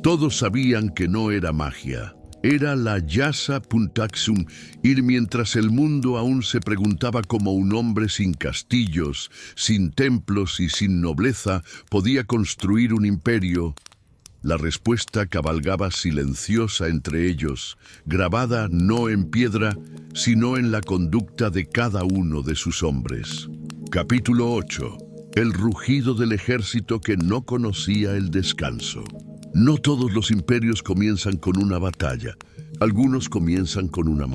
todos sabían que no era magia. Era la Yasa Puntaxum, ir mientras el mundo aún se preguntaba cómo un hombre sin castillos, sin templos y sin nobleza podía construir un imperio. La respuesta cabalgaba silenciosa entre ellos, grabada no en piedra, sino en la conducta de cada uno de sus hombres. Capítulo 8. El rugido del ejército que no conocía el descanso. No todos los imperios comienzan con una batalla. Algunos comienzan con una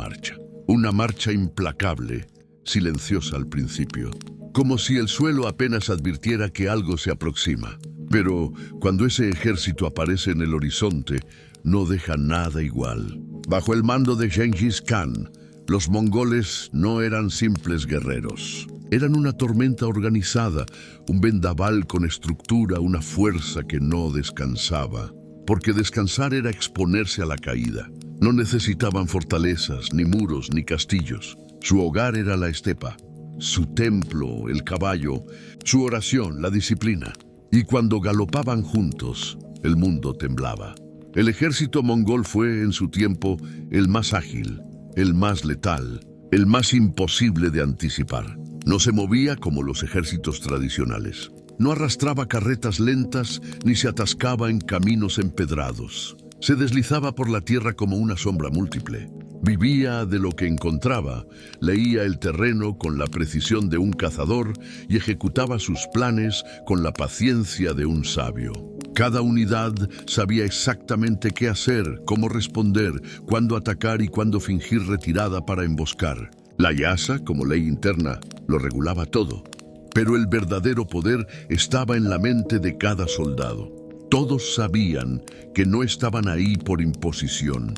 marcha implacable, silenciosa al principio, como si el suelo apenas advirtiera que algo se aproxima. Pero cuando ese ejército aparece en el horizonte, no deja nada igual. Bajo el mando de Genghis Khan, los mongoles no eran simples guerreros. Eran una tormenta organizada, un vendaval con estructura, una fuerza que no descansaba. Porque descansar era exponerse a la caída. No necesitaban fortalezas, ni muros, ni castillos. Su hogar era la estepa, su templo, el caballo, su oración, la disciplina. Y cuando galopaban juntos, el mundo temblaba. El ejército mongol fue, en su tiempo, el más ágil, el más letal, el más imposible de anticipar. No se movía como los ejércitos tradicionales. No arrastraba carretas lentas ni se atascaba en caminos empedrados. Se deslizaba por la tierra como una sombra múltiple. Vivía de lo que encontraba, leía el terreno con la precisión de un cazador y ejecutaba sus planes con la paciencia de un sabio. Cada unidad sabía exactamente qué hacer, cómo responder, cuándo atacar y cuándo fingir retirada para emboscar. La Yasa, como ley interna, lo regulaba todo. Pero el verdadero poder estaba en la mente de cada soldado. Todos sabían que no estaban ahí por imposición.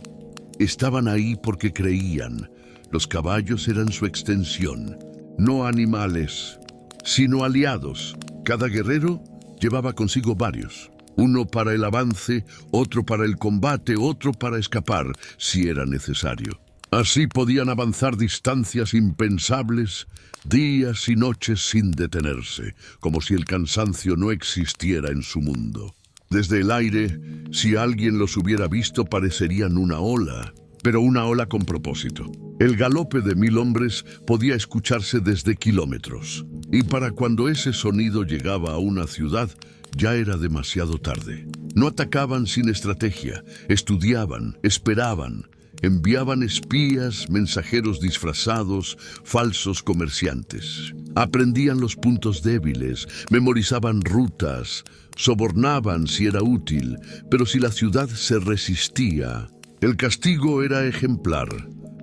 Estaban ahí porque creían. Los caballos eran su extensión. No animales, sino aliados. Cada guerrero llevaba consigo varios. Uno para el avance, otro para el combate, otro para escapar, si era necesario. Así podían avanzar distancias impensables, días y noches sin detenerse, como si el cansancio no existiera en su mundo. Desde el aire, si alguien los hubiera visto, parecerían una ola, pero una ola con propósito. El galope de 1000 hombres podía escucharse desde kilómetros, y para cuando ese sonido llegaba a una ciudad, ya era demasiado tarde. No atacaban sin estrategia, estudiaban, esperaban, enviaban espías, mensajeros disfrazados, falsos comerciantes. Aprendían los puntos débiles, memorizaban rutas, sobornaban si era útil, pero si la ciudad se resistía, el castigo era ejemplar.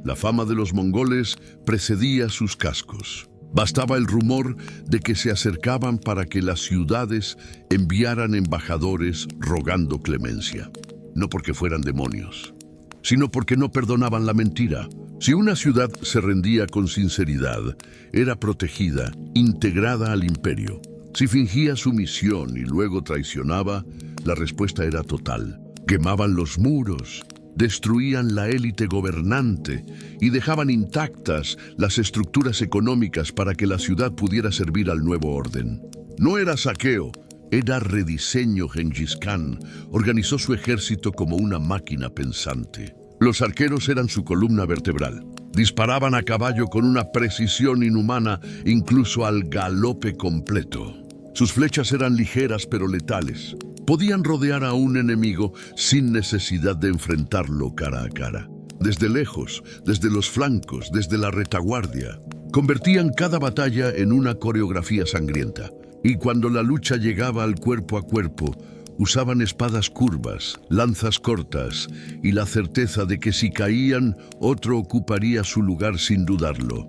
La fama de los mongoles precedía sus cascos. Bastaba el rumor de que se acercaban para que las ciudades enviaran embajadores rogando clemencia. No porque fueran demonios, sino porque no perdonaban la mentira. Si una ciudad se rendía con sinceridad, era protegida, integrada al imperio. Si fingía sumisión y luego traicionaba, la respuesta era total. Quemaban los muros, destruían la élite gobernante y dejaban intactas las estructuras económicas para que la ciudad pudiera servir al nuevo orden. No era saqueo, era rediseño. Genghis Khan organizó su ejército como una máquina pensante. Los arqueros eran su columna vertebral. Disparaban a caballo con una precisión inhumana, incluso al galope completo. Sus flechas eran ligeras pero letales. Podían rodear a un enemigo sin necesidad de enfrentarlo cara a cara. desde lejos, desde los flancos, desde la retaguardia. Convertían cada batalla en una coreografía sangrienta. Y cuando la lucha llegaba al cuerpo a cuerpo, usaban espadas curvas, lanzas cortas y la certeza de que si caían, otro ocuparía su lugar sin dudarlo.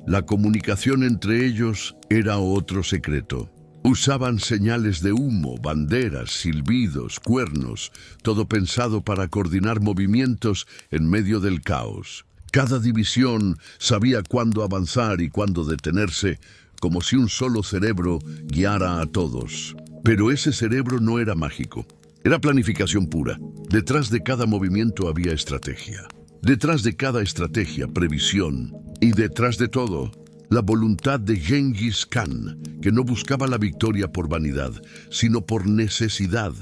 La comunicación entre ellos era otro secreto. Usaban señales de humo, banderas, silbidos, cuernos, todo pensado para coordinar movimientos en medio del caos. Cada división sabía cuándo avanzar y cuándo detenerse, como si un solo cerebro guiara a todos. Pero ese cerebro no era mágico, era planificación pura. Detrás de cada movimiento había estrategia. Detrás de cada estrategia, previsión. Y detrás de todo, la voluntad de Gengis Khan, que no buscaba la victoria por vanidad, sino por necesidad,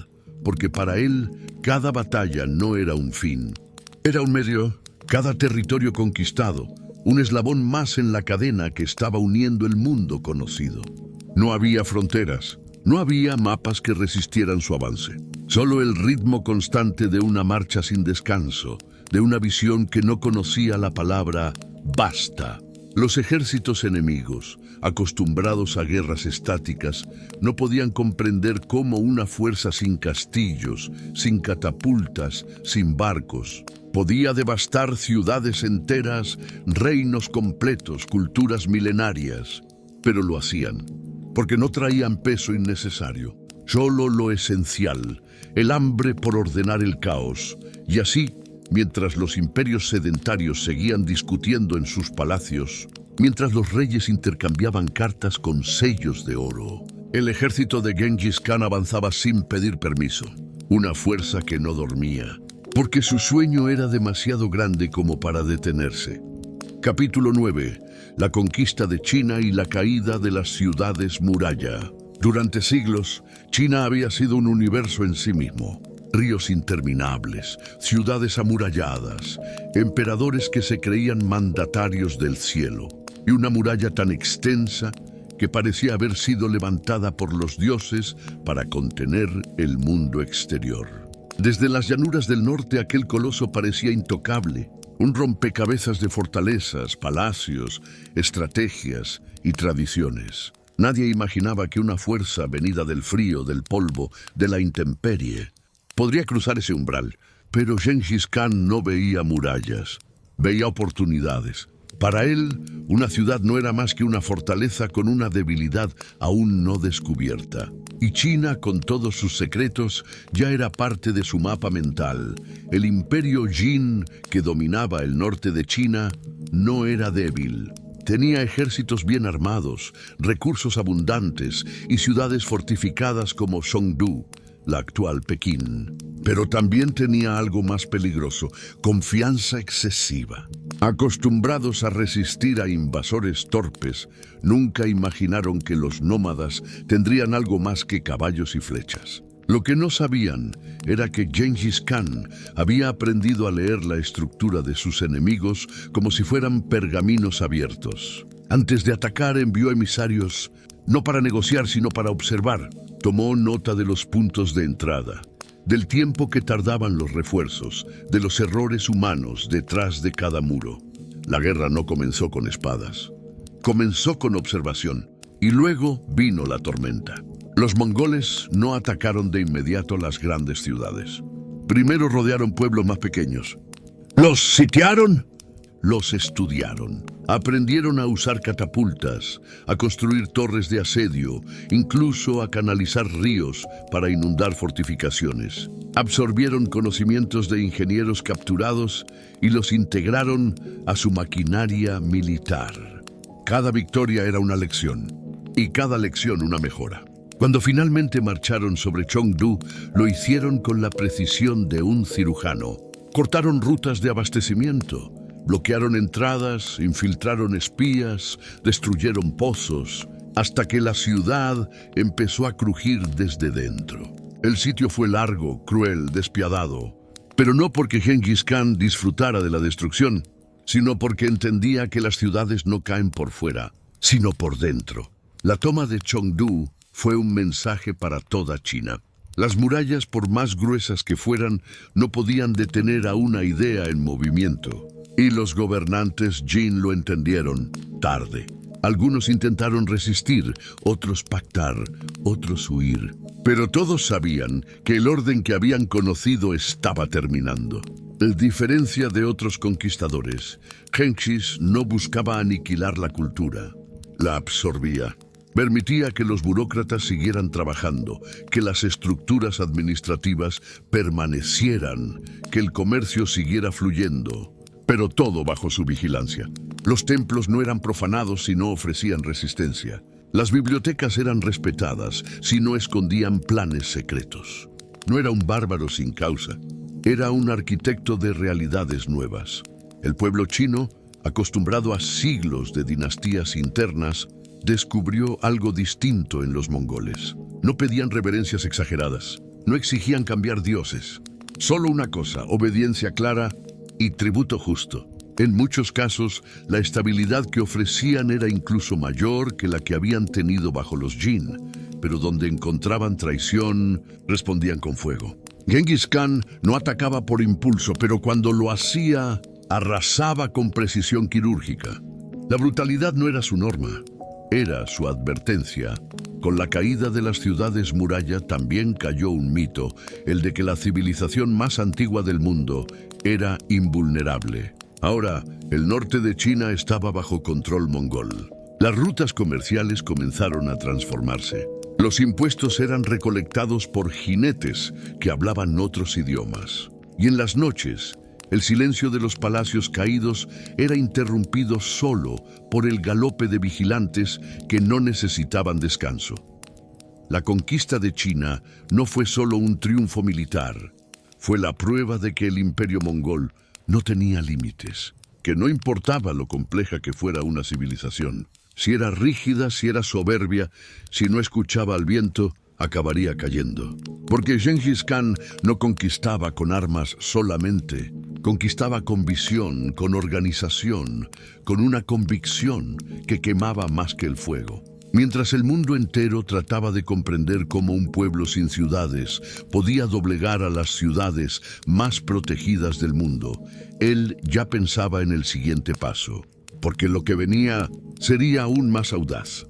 porque para él cada batalla no era un fin. Era un medio, cada territorio conquistado, un eslabón más en la cadena que estaba uniendo el mundo conocido. No había fronteras, no había mapas que resistieran su avance. Solo el ritmo constante de una marcha sin descanso, de una visión que no conocía la palabra basta. Los ejércitos enemigos, acostumbrados a guerras estáticas, no podían comprender cómo una fuerza sin castillos, sin catapultas, sin barcos, podía devastar ciudades enteras, reinos completos, culturas milenarias. Pero lo hacían, porque no traían peso innecesario, solo lo esencial, el hambre por ordenar el caos. Y así, mientras los imperios sedentarios seguían discutiendo en sus palacios, mientras los reyes intercambiaban cartas con sellos de oro, el ejército de Gengis Khan avanzaba sin pedir permiso, una fuerza que no dormía, porque su sueño era demasiado grande como para detenerse. Capítulo 9. La conquista de China y la caída de las ciudades muralla. Durante siglos, China había sido un universo en sí mismo. Ríos interminables, ciudades amuralladas, emperadores que se creían mandatarios del cielo, y una muralla tan extensa que parecía haber sido levantada por los dioses para contener el mundo exterior. Desde las llanuras del norte aquel coloso parecía intocable, un rompecabezas de fortalezas, palacios, estrategias y tradiciones. Nadie imaginaba que una fuerza venida del frío, del polvo, de la intemperie, podría cruzar ese umbral, pero Gengis Khan no veía murallas, veía oportunidades. Para él, una ciudad no era más que una fortaleza con una debilidad aún no descubierta. Y China, con todos sus secretos, ya era parte de su mapa mental. El imperio Jin, que dominaba el norte de China, no era débil. Tenía ejércitos bien armados, recursos abundantes y ciudades fortificadas como Chengdu, la actual Pekín. Pero también tenía algo más peligroso: confianza excesiva. Acostumbrados a resistir a invasores torpes, nunca imaginaron que los nómadas tendrían algo más que caballos y flechas. Lo que no sabían era que Gengis Khan había aprendido a leer la estructura de sus enemigos como si fueran pergaminos abiertos. Antes de atacar, envió emisarios, no para negociar, sino para observar. Tomó nota de los puntos de entrada, del tiempo que tardaban los refuerzos, de los errores humanos detrás de cada muro. La guerra no comenzó con espadas, comenzó con observación, y luego vino la tormenta. Los mongoles no atacaron de inmediato las grandes ciudades. Primero rodearon pueblos más pequeños. ¿Los sitiaron? Los estudiaron. Aprendieron a usar catapultas, a construir torres de asedio, incluso a canalizar ríos para inundar fortificaciones. Absorbieron conocimientos de ingenieros capturados y los integraron a su maquinaria militar. Cada victoria era una lección, y cada lección una mejora. Cuando finalmente marcharon sobre Chengdu, lo hicieron con la precisión de un cirujano. Cortaron rutas de abastecimiento, bloquearon entradas, infiltraron espías, destruyeron pozos, hasta que la ciudad empezó a crujir desde dentro. El sitio fue largo, cruel, despiadado, pero no porque Gengis Khan disfrutara de la destrucción, sino porque entendía que las ciudades no caen por fuera, sino por dentro. La toma de Chengdu fue un mensaje para toda China. Las murallas, por más gruesas que fueran, no podían detener a una idea en movimiento. Y los gobernantes Jin lo entendieron tarde. Algunos intentaron resistir, otros pactar, otros huir. Pero todos sabían que el orden que habían conocido estaba terminando. En diferencia de otros conquistadores, Genghis no buscaba aniquilar la cultura, la absorbía. Permitía que los burócratas siguieran trabajando, que las estructuras administrativas permanecieran, que el comercio siguiera fluyendo, pero todo bajo su vigilancia. Los templos no eran profanados si no ofrecían resistencia. Las bibliotecas eran respetadas si no escondían planes secretos. No era un bárbaro sin causa, era un arquitecto de realidades nuevas. El pueblo chino, acostumbrado a siglos de dinastías internas, descubrió algo distinto en los mongoles. No pedían reverencias exageradas, no exigían cambiar dioses. Solo una cosa, obediencia clara y tributo justo. En muchos casos, la estabilidad que ofrecían era incluso mayor que la que habían tenido bajo los Jin, pero donde encontraban traición, respondían con fuego. Genghis Khan no atacaba por impulso, pero cuando lo hacía, arrasaba con precisión quirúrgica. La brutalidad no era su norma, era su advertencia. Con la caída de las ciudades muralla también cayó un mito, el de que la civilización más antigua del mundo era invulnerable. Ahora, el norte de China estaba bajo control mongol. Las rutas comerciales comenzaron a transformarse. Los impuestos eran recolectados por jinetes que hablaban otros idiomas. Y en las noches, el silencio de los palacios caídos era interrumpido solo por el galope de vigilantes que no necesitaban descanso. La conquista de China no fue solo un triunfo militar, fue la prueba de que el imperio mongol no tenía límites, que no importaba lo compleja que fuera una civilización. Si era rígida, si era soberbia, si no escuchaba al viento, acabaría cayendo. Porque Genghis Khan no conquistaba con armas solamente, conquistaba con visión, con organización, con una convicción que quemaba más que el fuego. Mientras el mundo entero trataba de comprender cómo un pueblo sin ciudades podía doblegar a las ciudades más protegidas del mundo, él ya pensaba en el siguiente paso, porque lo que venía sería aún más audaz.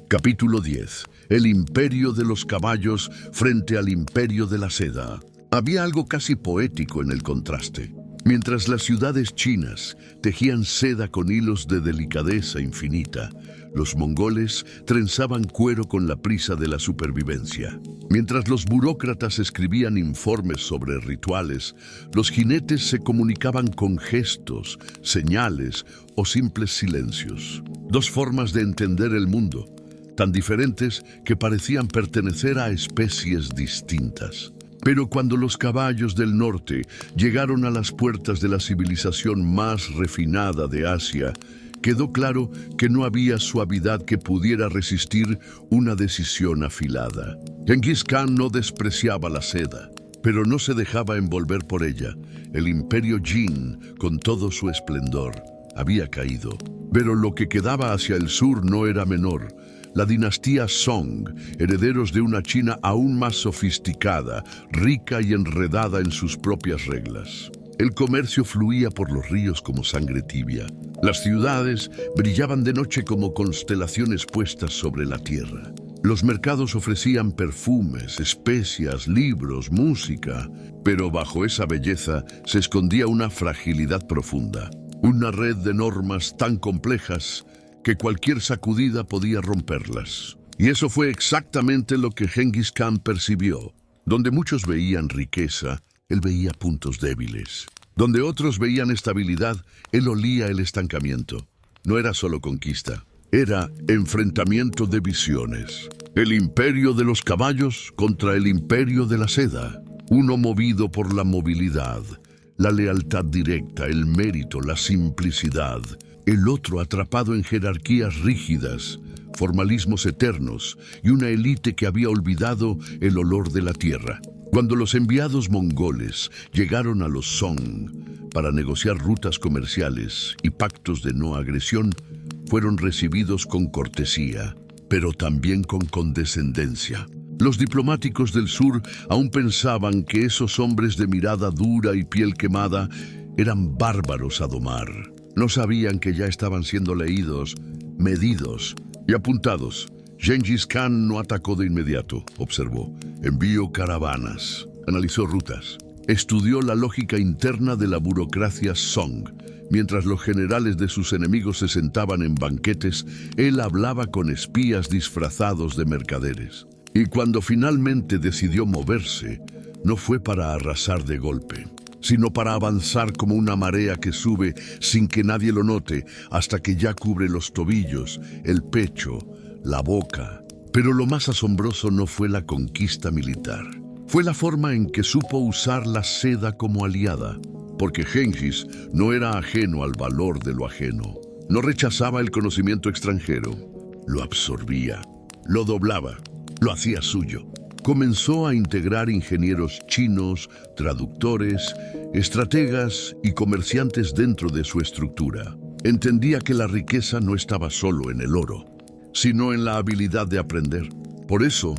Capítulo 10. El imperio de los caballos frente al imperio de la seda. Había algo casi poético en el contraste. Mientras las ciudades chinas tejían seda con hilos de delicadeza infinita, los mongoles trenzaban cuero con la prisa de la supervivencia. Mientras los burócratas escribían informes sobre rituales, los jinetes se comunicaban con gestos, señales o simples silencios. Dos formas de entender el mundo, tan diferentes que parecían pertenecer a especies distintas. Pero cuando los caballos del norte llegaron a las puertas de la civilización más refinada de Asia, quedó claro que no había suavidad que pudiera resistir una decisión afilada. Genghis Khan no despreciaba la seda, pero no se dejaba envolver por ella. El imperio Jin, con todo su esplendor, había caído. Pero lo que quedaba hacia el sur no era menor. La dinastía Song, herederos de una China aún más sofisticada, rica y enredada en sus propias reglas. El comercio fluía por los ríos como sangre tibia. Las ciudades brillaban de noche como constelaciones puestas sobre la tierra. Los mercados ofrecían perfumes, especias, libros, música, pero bajo esa belleza se escondía una fragilidad profunda. Una red de normas tan complejas que cualquier sacudida podía romperlas. Y eso fue exactamente lo que Genghis Khan percibió. Donde muchos veían riqueza, él veía puntos débiles. Donde otros veían estabilidad, él olía el estancamiento. No era solo conquista, era enfrentamiento de visiones. El imperio de los caballos contra el imperio de la seda. Uno movido por la movilidad, la lealtad directa, el mérito, la simplicidad. El otro atrapado en jerarquías rígidas, formalismos eternos y una élite que había olvidado el olor de la tierra. Cuando los enviados mongoles llegaron a los Song para negociar rutas comerciales y pactos de no agresión, fueron recibidos con cortesía, pero también con condescendencia. Los diplomáticos del sur aún pensaban que esos hombres de mirada dura y piel quemada eran bárbaros a domar. No sabían que ya estaban siendo leídos, medidos y apuntados. Gengis Khan no atacó de inmediato, observó. Envió caravanas, analizó rutas, estudió la lógica interna de la burocracia Song. Mientras los generales de sus enemigos se sentaban en banquetes, él hablaba con espías disfrazados de mercaderes. Y cuando finalmente decidió moverse, no fue para arrasar de golpe, sino para avanzar como una marea que sube sin que nadie lo note hasta que ya cubre los tobillos, el pecho, la boca. Pero lo más asombroso no fue la conquista militar. Fue la forma en que supo usar la seda como aliada, porque Gengis no era ajeno al valor de lo ajeno. No rechazaba el conocimiento extranjero, lo absorbía, lo doblaba, lo hacía suyo. Comenzó a integrar ingenieros chinos, traductores, estrategas y comerciantes dentro de su estructura. Entendía que la riqueza no estaba solo en el oro, sino en la habilidad de aprender. Por eso,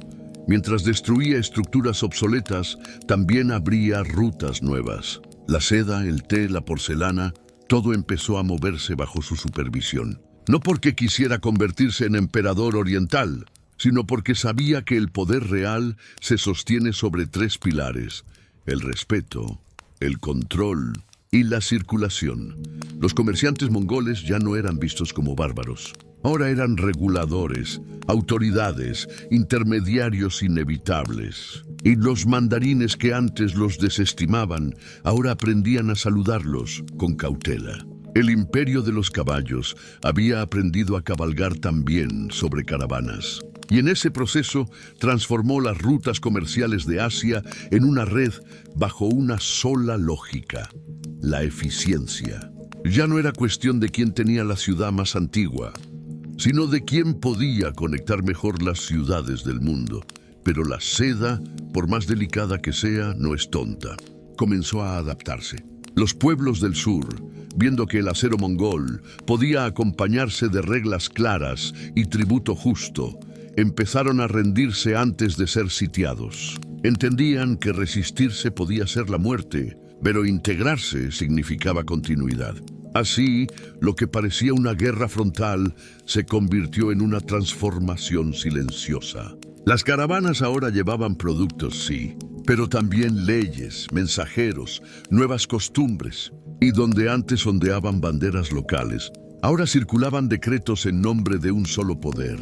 mientras destruía estructuras obsoletas, también abría rutas nuevas. La seda, el té, la porcelana, todo empezó a moverse bajo su supervisión. No porque quisiera convertirse en emperador oriental, sino porque sabía que el poder real se sostiene sobre tres pilares: el respeto, el control y la circulación. Los comerciantes mongoles ya no eran vistos como bárbaros. Ahora eran reguladores, autoridades, intermediarios inevitables. Y los mandarines que antes los desestimaban, ahora aprendían a saludarlos con cautela. El imperio de los caballos había aprendido a cabalgar también sobre caravanas. Y en ese proceso transformó las rutas comerciales de Asia en una red bajo una sola lógica: la eficiencia. Ya no era cuestión de quién tenía la ciudad más antigua, sino de quién podía conectar mejor las ciudades del mundo. Pero la seda, por más delicada que sea, no es tonta. Comenzó a adaptarse. Los pueblos del sur, viendo que el acero mongol podía acompañarse de reglas claras y tributo justo, empezaron a rendirse antes de ser sitiados. Entendían que resistirse podía ser la muerte, pero integrarse significaba continuidad. Así, lo que parecía una guerra frontal se convirtió en una transformación silenciosa. Las caravanas ahora llevaban productos, sí, pero también leyes, mensajeros, nuevas costumbres. Y donde antes ondeaban banderas locales, ahora circulaban decretos en nombre de un solo poder.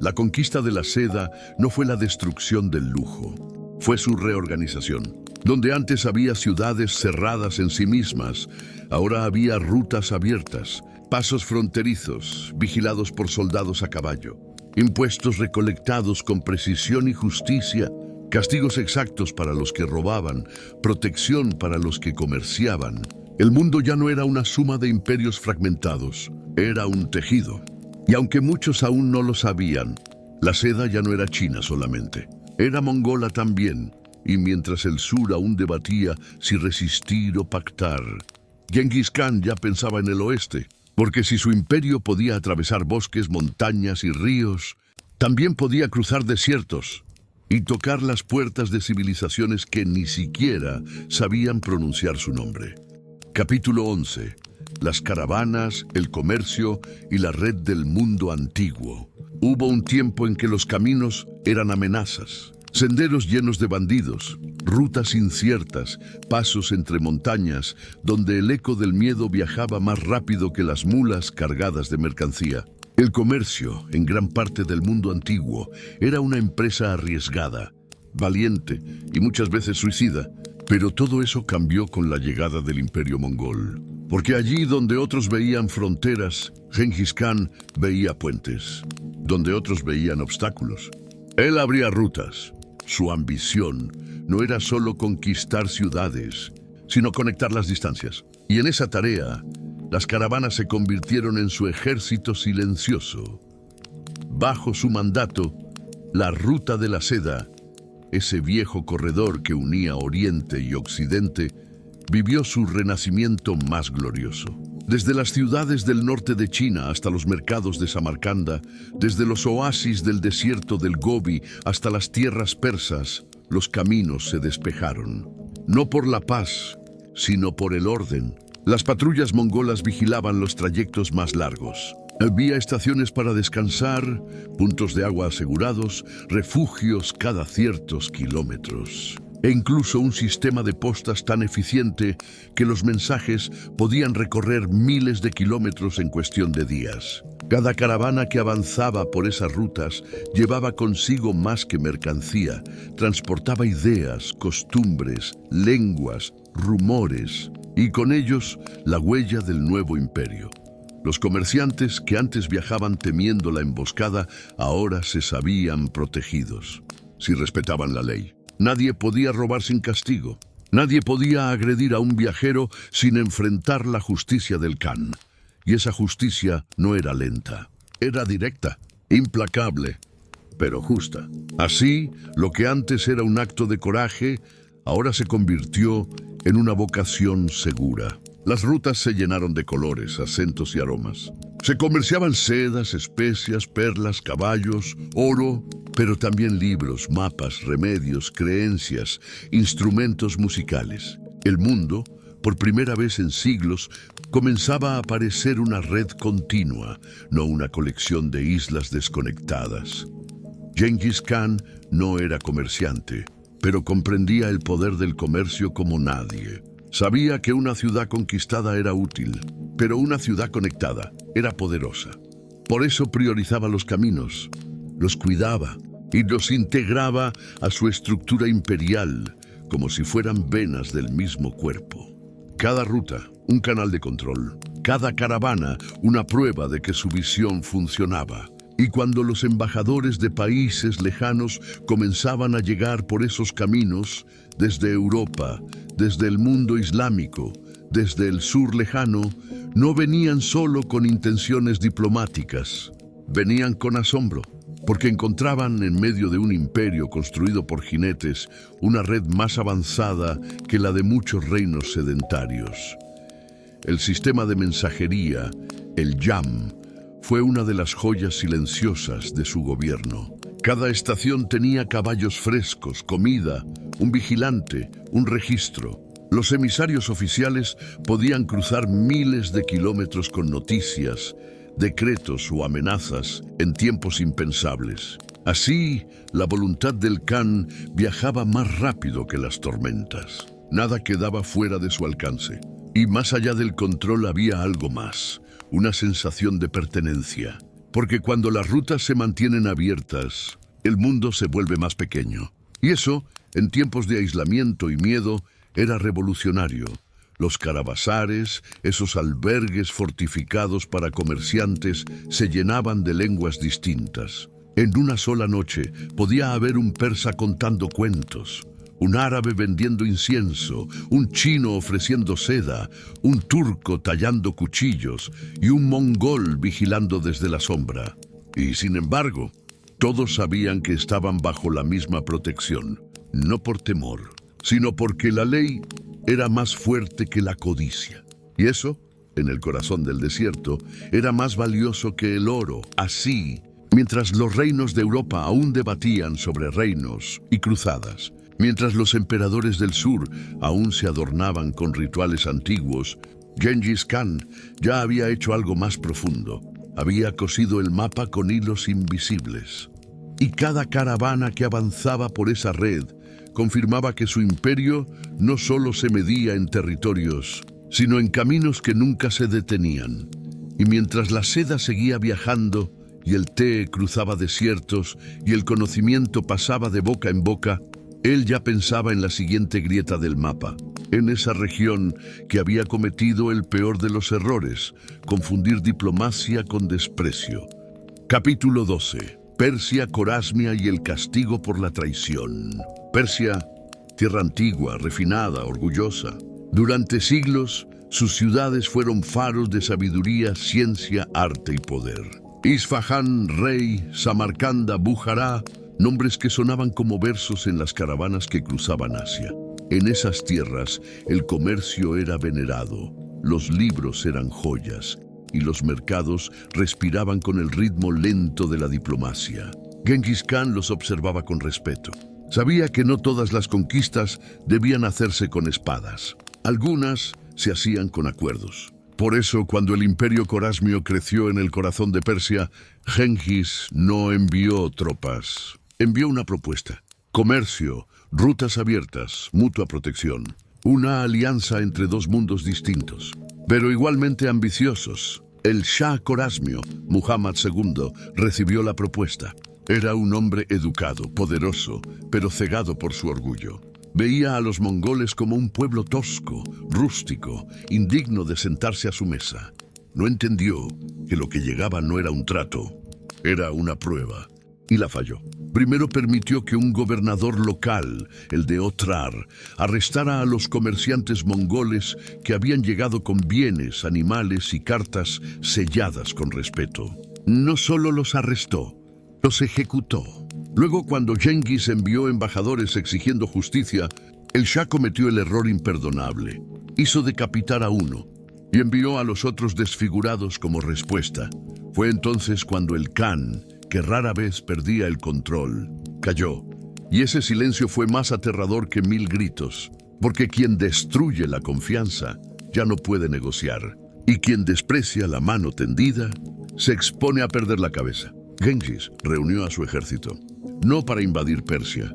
La conquista de la seda no fue la destrucción del lujo, fue su reorganización. Donde antes había ciudades cerradas en sí mismas, ahora había rutas abiertas, pasos fronterizos, vigilados por soldados a caballo, impuestos recolectados con precisión y justicia, castigos exactos para los que robaban, protección para los que comerciaban. El mundo ya no era una suma de imperios fragmentados, era un tejido. Y aunque muchos aún no lo sabían, la seda ya no era china solamente, era mongola también. Y mientras el sur aún debatía si resistir o pactar, Gengis Khan ya pensaba en el oeste, porque si su imperio podía atravesar bosques, montañas y ríos, también podía cruzar desiertos y tocar las puertas de civilizaciones que ni siquiera sabían pronunciar su nombre. Capítulo 11. Las caravanas, el comercio y la red del mundo antiguo. Hubo un tiempo en que los caminos eran amenazas. Senderos llenos de bandidos, rutas inciertas, pasos entre montañas, donde el eco del miedo viajaba más rápido que las mulas cargadas de mercancía. El comercio, en gran parte del mundo antiguo, era una empresa arriesgada, valiente y muchas veces suicida. Pero todo eso cambió con la llegada del Imperio Mongol. Porque allí donde otros veían fronteras, Gengis Khan veía puentes. Donde otros veían obstáculos, él abría rutas. Su ambición no era solo conquistar ciudades, sino conectar las distancias. Y en esa tarea, las caravanas se convirtieron en su ejército silencioso. Bajo su mandato, la ruta de la seda, ese viejo corredor que unía Oriente y Occidente, vivió su renacimiento más glorioso. Desde las ciudades del norte de China hasta los mercados de Samarcanda, desde los oasis del desierto del Gobi hasta las tierras persas, los caminos se despejaron. No por la paz, sino por el orden. Las patrullas mongolas vigilaban los trayectos más largos. Había estaciones para descansar, puntos de agua asegurados, refugios cada ciertos kilómetros. E incluso un sistema de postas tan eficiente que los mensajes podían recorrer miles de kilómetros en cuestión de días. Cada caravana que avanzaba por esas rutas llevaba consigo más que mercancía, transportaba ideas, costumbres, lenguas, rumores, y con ellos la huella del nuevo imperio. Los comerciantes que antes viajaban temiendo la emboscada, ahora se sabían protegidos, si respetaban la ley. Nadie podía robar sin castigo. Nadie podía agredir a un viajero sin enfrentar la justicia del Khan. Y esa justicia no era lenta, era directa, implacable, pero justa. Así, lo que antes era un acto de coraje, ahora se convirtió en una vocación segura. Las rutas se llenaron de colores, acentos y aromas. Se comerciaban sedas, especias, perlas, caballos, oro, pero también libros, mapas, remedios, creencias, instrumentos musicales. El mundo, por primera vez en siglos, comenzaba a parecer una red continua, no una colección de islas desconectadas. Gengis Khan no era comerciante, pero comprendía el poder del comercio como nadie. Sabía que una ciudad conquistada era útil, pero una ciudad conectada era poderosa. Por eso priorizaba los caminos, los cuidaba y los integraba a su estructura imperial, como si fueran venas del mismo cuerpo. Cada ruta, un canal de control. Cada caravana, una prueba de que su visión funcionaba. Y cuando los embajadores de países lejanos comenzaban a llegar por esos caminos, desde Europa, desde el mundo islámico, desde el sur lejano, no venían solo con intenciones diplomáticas, venían con asombro, porque encontraban en medio de un imperio construido por jinetes una red más avanzada que la de muchos reinos sedentarios. El sistema de mensajería, el YAM, fue una de las joyas silenciosas de su gobierno. Cada estación tenía caballos frescos, comida, un vigilante, un registro. Los emisarios oficiales podían cruzar miles de kilómetros con noticias, decretos o amenazas en tiempos impensables. Así, la voluntad del Khan viajaba más rápido que las tormentas. Nada quedaba fuera de su alcance. Y más allá del control había algo más, una sensación de pertenencia. Porque cuando las rutas se mantienen abiertas, el mundo se vuelve más pequeño. Y eso, en tiempos de aislamiento y miedo, era revolucionario. Los carabasares, esos albergues fortificados para comerciantes, se llenaban de lenguas distintas. En una sola noche podía haber un persa contando cuentos, un árabe vendiendo incienso, un chino ofreciendo seda, un turco tallando cuchillos y un mongol vigilando desde la sombra. Y sin embargo, todos sabían que estaban bajo la misma protección, no por temor, sino porque la ley era más fuerte que la codicia. Y eso, en el corazón del desierto, era más valioso que el oro. Así, mientras los reinos de Europa aún debatían sobre reinos y cruzadas, mientras los emperadores del sur aún se adornaban con rituales antiguos, Gengis Khan ya había hecho algo más profundo. Había cosido el mapa con hilos invisibles. Y cada caravana que avanzaba por esa red confirmaba que su imperio no solo se medía en territorios, sino en caminos que nunca se detenían. Y mientras la seda seguía viajando y el té cruzaba desiertos y el conocimiento pasaba de boca en boca, él ya pensaba en la siguiente grieta del mapa, en esa región que había cometido el peor de los errores, confundir diplomacia con desprecio. Capítulo 12. Persia, Corasmia y el castigo por la traición. Persia, tierra antigua, refinada, orgullosa. Durante siglos, sus ciudades fueron faros de sabiduría, ciencia, arte y poder. Isfahán, rey, Samarcanda, Bujará, nombres que sonaban como versos en las caravanas que cruzaban Asia. En esas tierras, el comercio era venerado. los libros eran joyas y los mercados respiraban con el ritmo lento de la diplomacia. Genghis Khan los observaba con respeto. Sabía que no todas las conquistas debían hacerse con espadas. Algunas se hacían con acuerdos. Por eso, cuando el imperio corásmio creció en el corazón de Persia, Genghis no envió tropas. Envió una propuesta: comercio, rutas abiertas, mutua protección. Una alianza entre dos mundos distintos, pero igualmente ambiciosos. El Shah corásmio, Muhammad II, recibió la propuesta. Era un hombre educado, poderoso, pero cegado por su orgullo. Veía a los mongoles como un pueblo tosco, rústico, indigno de sentarse a su mesa. No entendió que lo que llegaba no era un trato, era una prueba, y la falló. Primero permitió que un gobernador local, el de Otrar, arrestara a los comerciantes mongoles que habían llegado con bienes, animales y cartas selladas con respeto. No solo los arrestó, los ejecutó. Luego, cuando Genghis envió embajadores exigiendo justicia, el Shah cometió el error imperdonable. Hizo decapitar a uno y envió a los otros desfigurados como respuesta. Fue entonces cuando el Khan, que rara vez perdía el control, cayó. Y ese silencio fue más aterrador que 1000 gritos, porque quien destruye la confianza ya no puede negociar, y quien desprecia la mano tendida se expone a perder la cabeza. Genghis reunió a su ejército, no para invadir Persia,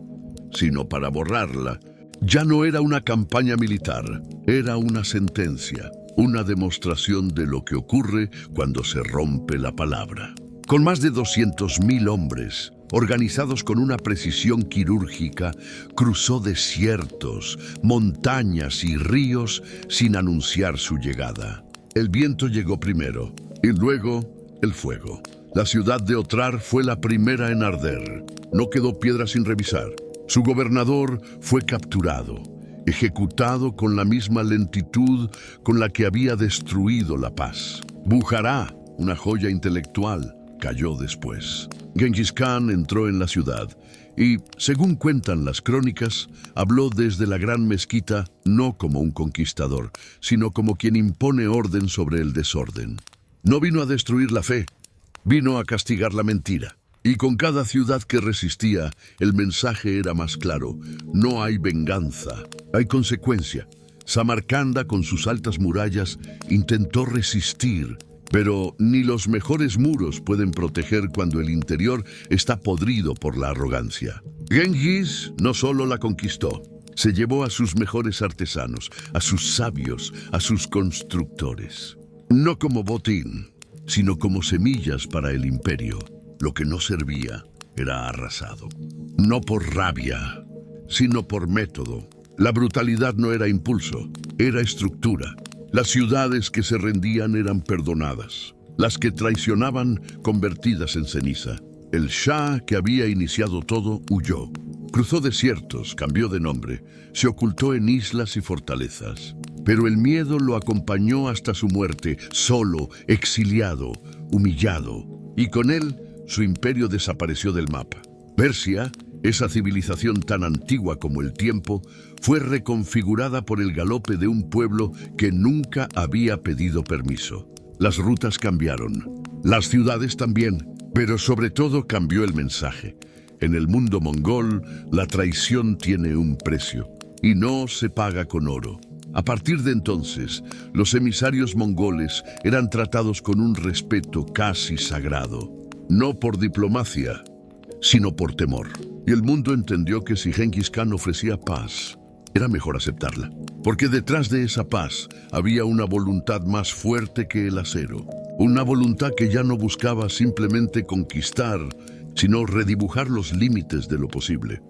sino para borrarla. Ya no era una campaña militar, era una sentencia, una demostración de lo que ocurre cuando se rompe la palabra. Con más de 200.000 hombres, organizados con una precisión quirúrgica, cruzó desiertos, montañas y ríos sin anunciar su llegada. El viento llegó primero, y luego el fuego. La ciudad de Otrar fue la primera en arder. No quedó piedra sin revisar. Su gobernador fue capturado, ejecutado con la misma lentitud con la que había destruido la paz. Bujará, una joya intelectual, cayó después. Genghis Khan entró en la ciudad y, según cuentan las crónicas, habló desde la gran mezquita no como un conquistador, sino como quien impone orden sobre el desorden. No vino a destruir la fe, vino a castigar la mentira. Y con cada ciudad que resistía, el mensaje era más claro: no hay venganza, hay consecuencia. Samarcanda, con sus altas murallas, intentó resistir, pero ni los mejores muros pueden proteger cuando el interior está podrido por la arrogancia. Genghis no solo la conquistó, se llevó a sus mejores artesanos, a sus sabios, a sus constructores. No como botín, sino como semillas para el imperio. Lo que no servía era arrasado. No por rabia, sino por método. La brutalidad no era impulso, era estructura. Las ciudades que se rendían eran perdonadas. Las que traicionaban, convertidas en ceniza. El Shah, que había iniciado todo, huyó. Cruzó desiertos, cambió de nombre, se ocultó en islas y fortalezas. Pero el miedo lo acompañó hasta su muerte, solo, exiliado, humillado. Y con él, su imperio desapareció del mapa. Persia, esa civilización tan antigua como el tiempo, fue reconfigurada por el galope de un pueblo que nunca había pedido permiso. Las rutas cambiaron, las ciudades también, pero sobre todo cambió el mensaje. En el mundo mongol, la traición tiene un precio, y no se paga con oro. A partir de entonces, los emisarios mongoles eran tratados con un respeto casi sagrado. No por diplomacia, sino por temor. Y el mundo entendió que si Genghis Khan ofrecía paz, era mejor aceptarla. Porque detrás de esa paz había una voluntad más fuerte que el acero. Una voluntad que ya no buscaba simplemente conquistar, sino redibujar los límites de lo posible.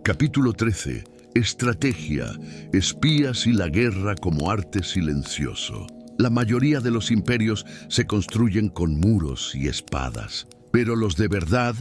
Capítulo 13. Estrategia, espías y la guerra como arte silencioso. La mayoría de los imperios se construyen con muros y espadas. Pero los de verdad,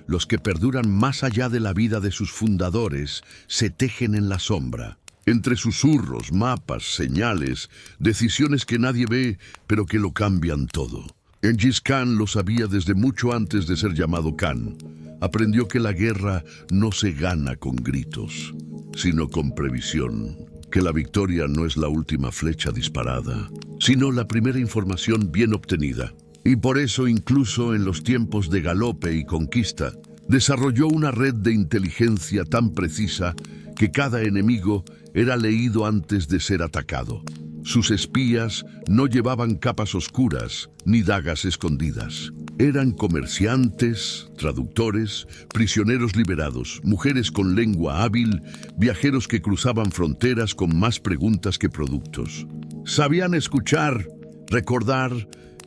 los que perduran más allá de la vida de sus fundadores, se tejen en la sombra. Entre susurros, mapas, señales, decisiones que nadie ve, pero que lo cambian todo. Genghis Khan lo sabía desde mucho antes de ser llamado Khan. Aprendió que la guerra no se gana con gritos, sino con previsión. que la victoria no es la última flecha disparada, sino la primera información bien obtenida. Y por eso, incluso en los tiempos de galope y conquista, desarrolló una red de inteligencia tan precisa que cada enemigo era leído antes de ser atacado. Sus espías no llevaban capas oscuras ni dagas escondidas. Eran comerciantes, traductores, prisioneros liberados, mujeres con lengua hábil, viajeros que cruzaban fronteras con más preguntas que productos. Sabían escuchar, recordar,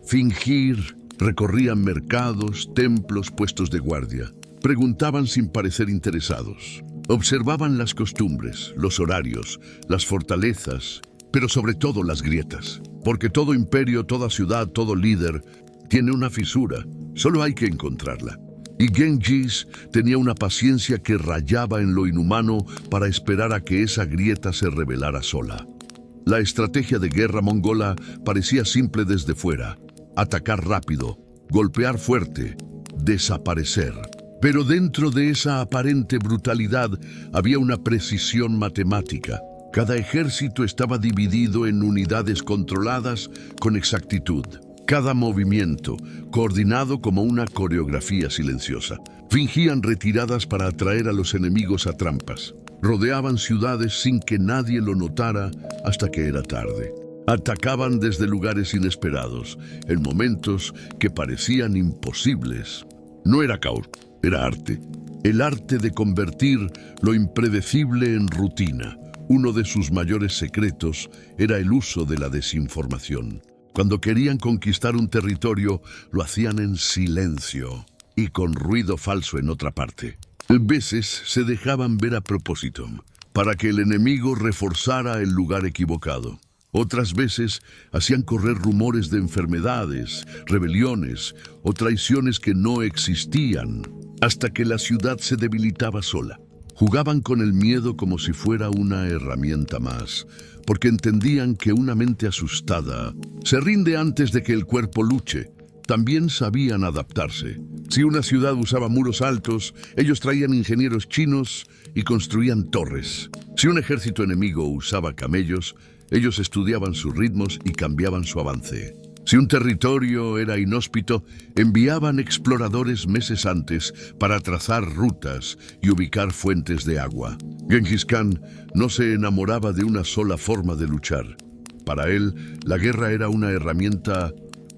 fingir, recorrían mercados, templos, puestos de guardia. Preguntaban sin parecer interesados. Observaban las costumbres, los horarios, las fortalezas, pero sobre todo las grietas. Porque todo imperio, toda ciudad, todo líder tiene una fisura. Solo hay que encontrarla. Y Genghis tenía una paciencia que rayaba en lo inhumano para esperar a que esa grieta se revelara sola. La estrategia de guerra mongola parecía simple desde fuera. Atacar rápido, golpear fuerte, desaparecer. Pero dentro de esa aparente brutalidad había una precisión matemática. Cada ejército estaba dividido en unidades controladas con exactitud. Cada movimiento, coordinado como una coreografía silenciosa. Fingían retiradas para atraer a los enemigos a trampas. Rodeaban ciudades sin que nadie lo notara hasta que era tarde. Atacaban desde lugares inesperados, en momentos que parecían imposibles. No era caos, era arte. El arte de convertir lo impredecible en rutina. Uno de sus mayores secretos era el uso de la desinformación. Cuando querían conquistar un territorio, lo hacían en silencio y con ruido falso en otra parte. A veces se dejaban ver a propósito, para que el enemigo reforzara el lugar equivocado. Otras veces hacían correr rumores de enfermedades, rebeliones o traiciones que no existían, hasta que la ciudad se debilitaba sola. Jugaban con el miedo como si fuera una herramienta más, porque entendían que una mente asustada se rinde antes de que el cuerpo luche. También sabían adaptarse. Si una ciudad usaba muros altos, ellos traían ingenieros chinos y construían torres. Si un ejército enemigo usaba camellos, ellos estudiaban sus ritmos y cambiaban su avance. Si un territorio era inhóspito, enviaban exploradores meses antes para trazar rutas y ubicar fuentes de agua. Genghis Khan no se enamoraba de una sola forma de luchar. Para él, la guerra era una herramienta,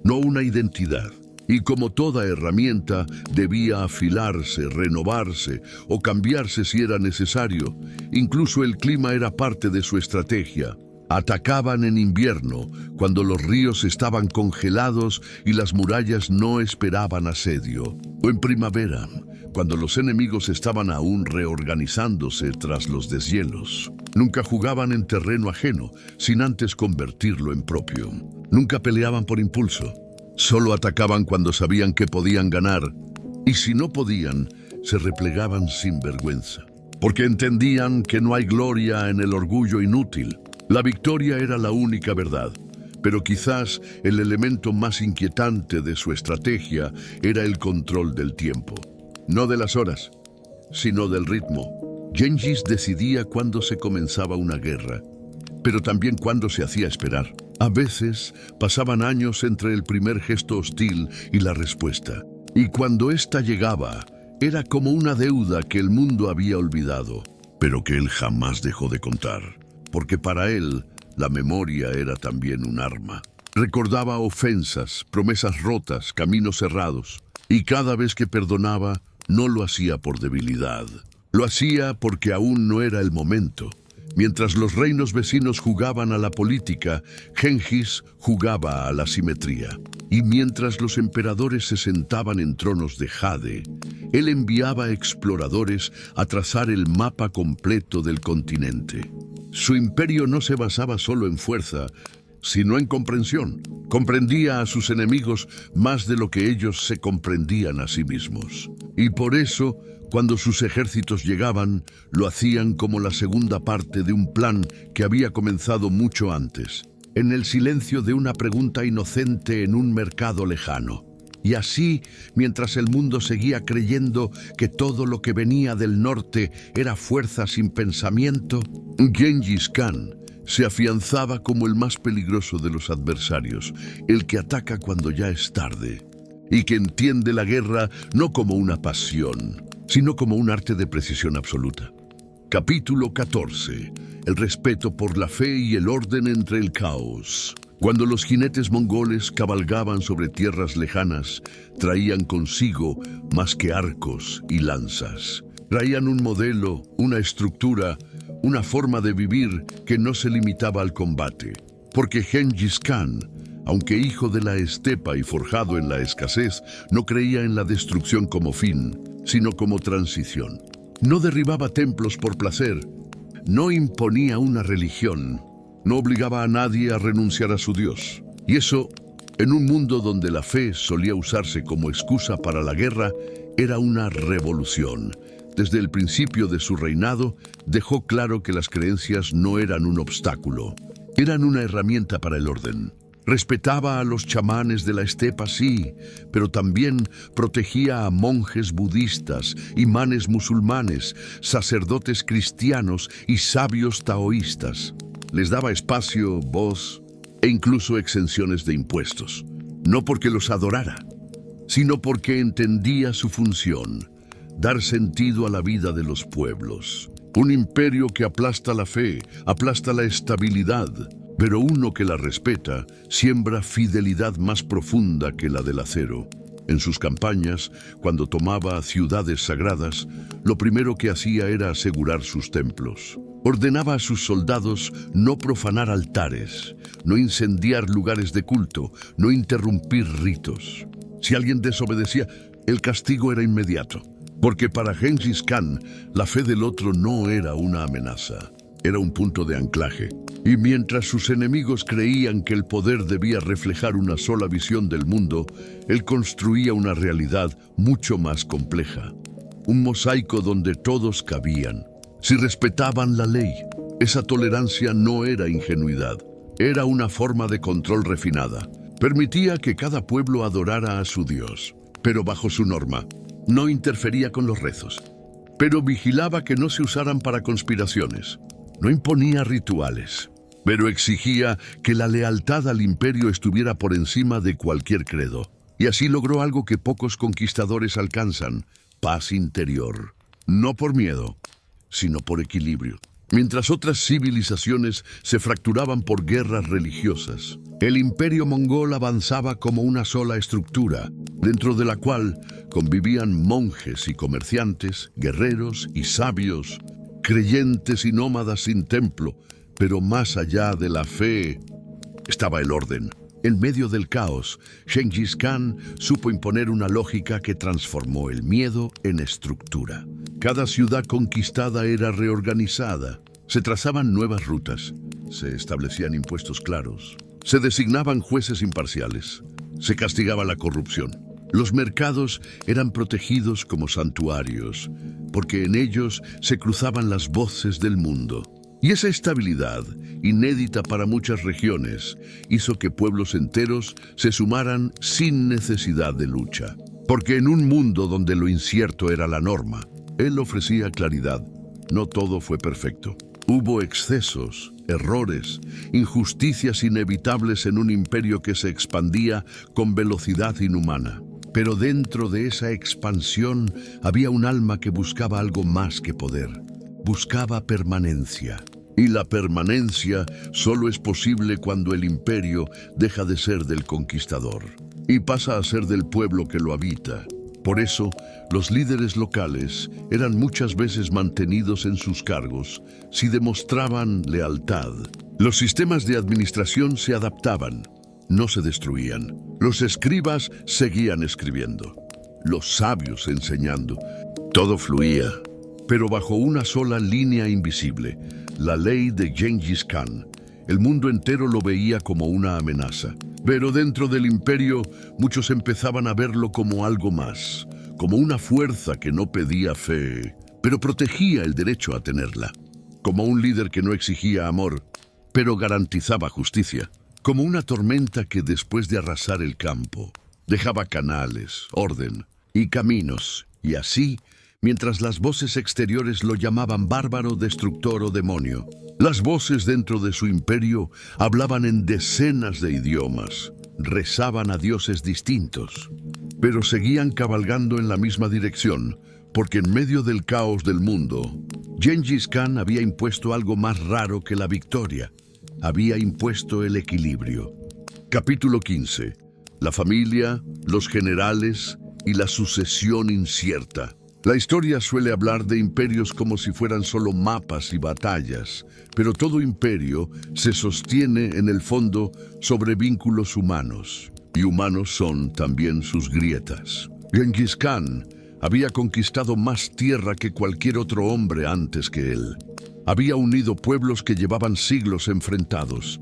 no una identidad. Y como toda herramienta, debía afilarse, renovarse o cambiarse si era necesario. Incluso el clima era parte de su estrategia. Atacaban en invierno, cuando los ríos estaban congelados y las murallas no esperaban asedio. O en primavera, cuando los enemigos estaban aún reorganizándose tras los deshielos. Nunca jugaban en terreno ajeno, sin antes convertirlo en propio. Nunca peleaban por impulso. Solo atacaban cuando sabían que podían ganar. Y si no podían, se replegaban sin vergüenza. Porque entendían que no hay gloria en el orgullo inútil. La victoria era la única verdad, pero quizás el elemento más inquietante de su estrategia era el control del tiempo. No de las horas, sino del ritmo. Genghis decidía cuándo se comenzaba una guerra, pero también cuándo se hacía esperar. A veces pasaban años entre el primer gesto hostil y la respuesta. Y cuando ésta llegaba, era como una deuda que el mundo había olvidado, pero que él jamás dejó de contar. Porque para él, la memoria era también un arma. Recordaba ofensas, promesas rotas, caminos cerrados. Y cada vez que perdonaba, no lo hacía por debilidad. Lo hacía porque aún no era el momento. Mientras los reinos vecinos jugaban a la política, Genghis jugaba a la simetría. Y mientras los emperadores se sentaban en tronos de jade, él enviaba exploradores a trazar el mapa completo del continente. Su imperio no se basaba solo en fuerza, sino en comprensión. Comprendía a sus enemigos más de lo que ellos se comprendían a sí mismos. Y por eso, cuando sus ejércitos llegaban, lo hacían como la segunda parte de un plan que había comenzado mucho antes, en el silencio de una pregunta inocente en un mercado lejano. Y así, mientras el mundo seguía creyendo que todo lo que venía del norte era fuerza sin pensamiento, Gengis Khan se afianzaba como el más peligroso de los adversarios, el que ataca cuando ya es tarde, y que entiende la guerra no como una pasión, sino como un arte de precisión absoluta. Capítulo 14. El respeto por la fe y el orden entre el caos. Cuando los jinetes mongoles cabalgaban sobre tierras lejanas, traían consigo más que arcos y lanzas. Traían un modelo, una estructura, una forma de vivir que no se limitaba al combate. Porque Gengis Khan, aunque hijo de la estepa y forjado en la escasez, no creía en la destrucción como fin, sino como transición. No derribaba templos por placer, no imponía una religión, no obligaba a nadie a renunciar a su Dios. Y eso, en un mundo donde la fe solía usarse como excusa para la guerra, era una revolución. Desde el principio de su reinado, dejó claro que las creencias no eran un obstáculo, eran una herramienta para el orden. Respetaba a los chamanes de la estepa, sí, pero también protegía a monjes budistas, imanes musulmanes, sacerdotes cristianos y sabios taoístas. Les daba espacio, voz e incluso exenciones de impuestos. No porque los adorara, sino porque entendía su función: dar sentido a la vida de los pueblos. Un imperio que aplasta la fe, aplasta la estabilidad, pero uno que la respeta siembra fidelidad más profunda que la del acero. En sus campañas, cuando tomaba ciudades sagradas, lo primero que hacía era asegurar sus templos. Ordenaba a sus soldados no profanar altares, no incendiar lugares de culto, no interrumpir ritos. Si alguien desobedecía, el castigo era inmediato. Porque para Gengis Khan, la fe del otro no era una amenaza, era un punto de anclaje. Y mientras sus enemigos creían que el poder debía reflejar una sola visión del mundo, él construía una realidad mucho más compleja. Un mosaico donde todos cabían. Si respetaban la ley, esa tolerancia no era ingenuidad, era una forma de control refinada. Permitía que cada pueblo adorara a su Dios, pero bajo su norma. No interfería con los rezos, pero vigilaba que no se usaran para conspiraciones. No imponía rituales, pero exigía que la lealtad al imperio estuviera por encima de cualquier credo. Y así logró algo que pocos conquistadores alcanzan: paz interior. No por miedo, sino por equilibrio. Mientras otras civilizaciones se fracturaban por guerras religiosas, el imperio mongol avanzaba como una sola estructura, dentro de la cual convivían monjes y comerciantes, guerreros y sabios, creyentes y nómadas sin templo, pero más allá de la fe estaba el orden. En medio del caos, Gengis Khan supo imponer una lógica que transformó el miedo en estructura. Cada ciudad conquistada era reorganizada. Se trazaban nuevas rutas, se establecían impuestos claros, se designaban jueces imparciales, se castigaba la corrupción. Los mercados eran protegidos como santuarios, porque en ellos se cruzaban las voces del mundo. Y esa estabilidad, inédita para muchas regiones, hizo que pueblos enteros se sumaran sin necesidad de lucha. Porque en un mundo donde lo incierto era la norma, él ofrecía claridad. No todo fue perfecto. Hubo excesos, errores, injusticias inevitables en un imperio que se expandía con velocidad inhumana. Pero dentro de esa expansión había un alma que buscaba algo más que poder. Buscaba permanencia. Y la permanencia solo es posible cuando el imperio deja de ser del conquistador y pasa a ser del pueblo que lo habita. Por eso, los líderes locales eran muchas veces mantenidos en sus cargos si demostraban lealtad. Los sistemas de administración se adaptaban, no se destruían. Los escribas seguían escribiendo, los sabios enseñando. Todo fluía, pero bajo una sola línea invisible: la ley de Gengis Khan. El mundo entero lo veía como una amenaza. Pero dentro del imperio, muchos empezaban a verlo como algo más, como una fuerza que no pedía fe, pero protegía el derecho a tenerla. Como un líder que no exigía amor, pero garantizaba justicia. Como una tormenta que después de arrasar el campo, Dejaba canales, orden y caminos, y así, mientras las voces exteriores lo llamaban bárbaro, destructor o demonio, las voces dentro de su imperio hablaban en decenas de idiomas, rezaban a dioses distintos, pero seguían cabalgando en la misma dirección, porque en medio del caos del mundo, Gengis Khan había impuesto algo más raro que la victoria. Había impuesto el equilibrio. Capítulo 15. La familia, los generales y la sucesión incierta. La historia suele hablar de imperios como si fueran solo mapas y batallas, pero todo imperio se sostiene en el fondo sobre vínculos humanos, y humanos son también sus grietas. Gengis Khan había conquistado más tierra que cualquier otro hombre antes que él. Había unido pueblos que llevaban siglos enfrentados.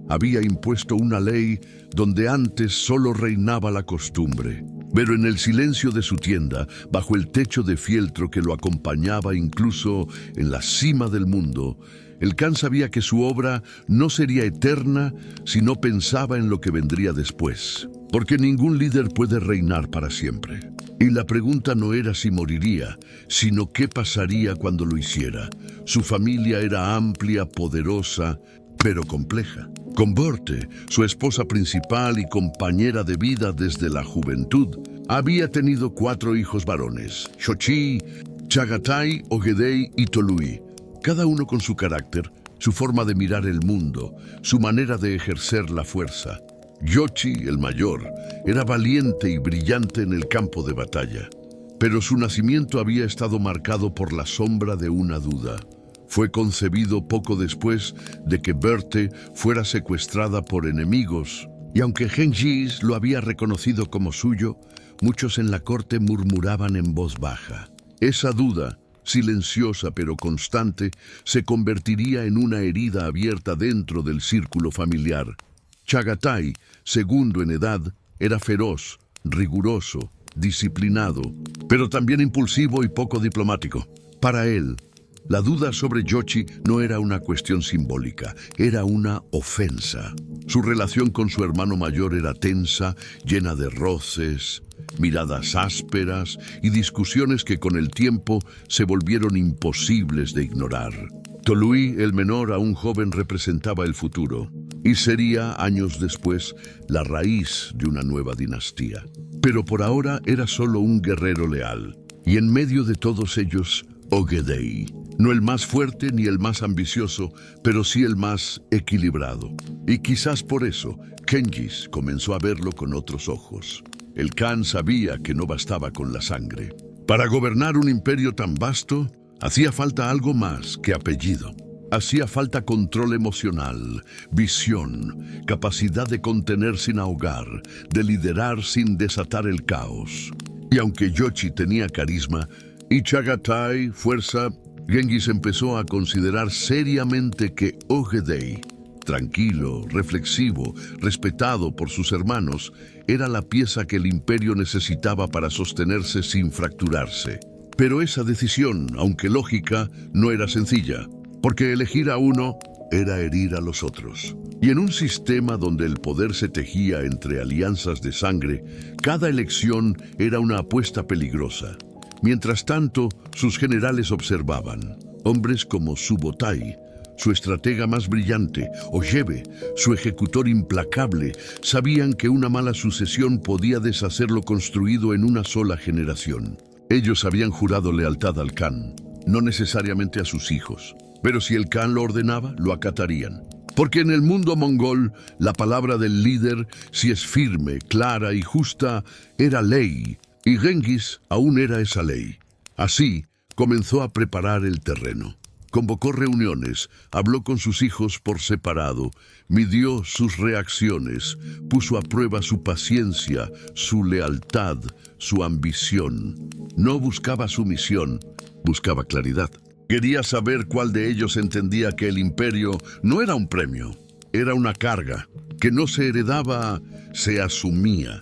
Había impuesto una ley donde antes solo reinaba la costumbre. Pero en el silencio de su tienda, bajo el techo de fieltro que lo acompañaba incluso en la cima del mundo, el Khan sabía que su obra no sería eterna si no pensaba en lo que vendría después. Porque ningún líder puede reinar para siempre. Y la pregunta no era si moriría, sino qué pasaría cuando lo hiciera. Su familia era amplia, poderosa, pero compleja. Con Börte, su esposa principal y compañera de vida desde la juventud, había tenido 4 hijos varones: Shochi, Chagatai, Ogedei y Tolui, cada uno con su carácter, su forma de mirar el mundo, su manera de ejercer la fuerza. Yochi, el mayor, era valiente y brillante en el campo de batalla, pero su nacimiento había estado marcado por la sombra de una duda. Fue concebido poco después de que Börte fuera secuestrada por enemigos, y aunque Genghis lo había reconocido como suyo, muchos en la corte murmuraban en voz baja. Esa duda, silenciosa pero constante, se convertiría en una herida abierta dentro del círculo familiar. Chagatai, segundo en edad, era feroz, riguroso, disciplinado, pero también impulsivo y poco diplomático. Para él, la duda sobre Yochi no era una cuestión simbólica, era una ofensa. Su relación con su hermano mayor era tensa, llena de roces, miradas ásperas y discusiones que con el tiempo se volvieron imposibles de ignorar. Tolui, el menor, aún joven, representaba el futuro y sería, años después, la raíz de una nueva dinastía. Pero por ahora era solo un guerrero leal, y en medio de todos ellos, Ogedei, no el más fuerte ni el más ambicioso, pero sí el más equilibrado. Y quizás por eso, Genghis comenzó a verlo con otros ojos. El Khan sabía que no bastaba con la sangre. Para gobernar un imperio tan vasto, hacía falta algo más que apellido. Hacía falta control emocional, visión, capacidad de contener sin ahogar, de liderar sin desatar el caos. Y aunque Yochi tenía carisma y Chagatai fuerza, Genghis empezó a considerar seriamente que Ogedei, tranquilo, reflexivo, respetado por sus hermanos, era la pieza que el imperio necesitaba para sostenerse sin fracturarse. Pero esa decisión, aunque lógica, no era sencilla, porque elegir a uno era herir a los otros. Y en un sistema donde el poder se tejía entre alianzas de sangre, cada elección era una apuesta peligrosa. Mientras tanto, sus generales observaban. Hombres como Subotai, su estratega más brillante, o Yebe, su ejecutor implacable, sabían que una mala sucesión podía deshacer lo construido en una sola generación. Ellos habían jurado lealtad al Khan, no necesariamente a sus hijos, pero si el Khan lo ordenaba, lo acatarían. Porque en el mundo mongol, la palabra del líder, si es firme, clara y justa, era ley, y Genghis aún era esa ley. Así, comenzó a preparar el terreno. Convocó reuniones, habló con sus hijos por separado, midió sus reacciones, puso a prueba su paciencia, su lealtad, su ambición. No buscaba sumisión, buscaba claridad. Quería saber cuál de ellos entendía que el imperio no era un premio, era una carga, que no se heredaba, se asumía,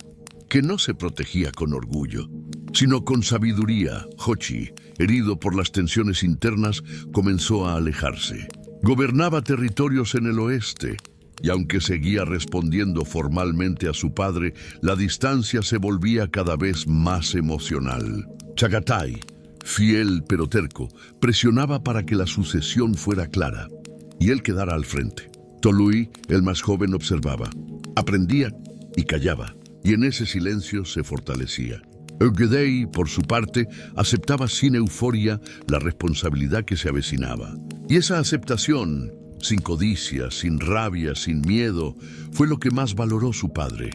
que no se protegía con orgullo, sino con sabiduría. Jochi, herido por las tensiones internas, comenzó a alejarse. Gobernaba territorios en el oeste, Y aunque seguía respondiendo formalmente a su padre, la distancia se volvía cada vez más emocional. Chagatai, fiel pero terco, presionaba para que la sucesión fuera clara y él quedara al frente. Tolui, el más joven, observaba, aprendía y callaba, y en ese silencio se fortalecía. Ögedei, por su parte, aceptaba sin euforia la responsabilidad que se avecinaba. Y esa aceptación, sin codicia, sin rabia, sin miedo, fue lo que más valoró su padre.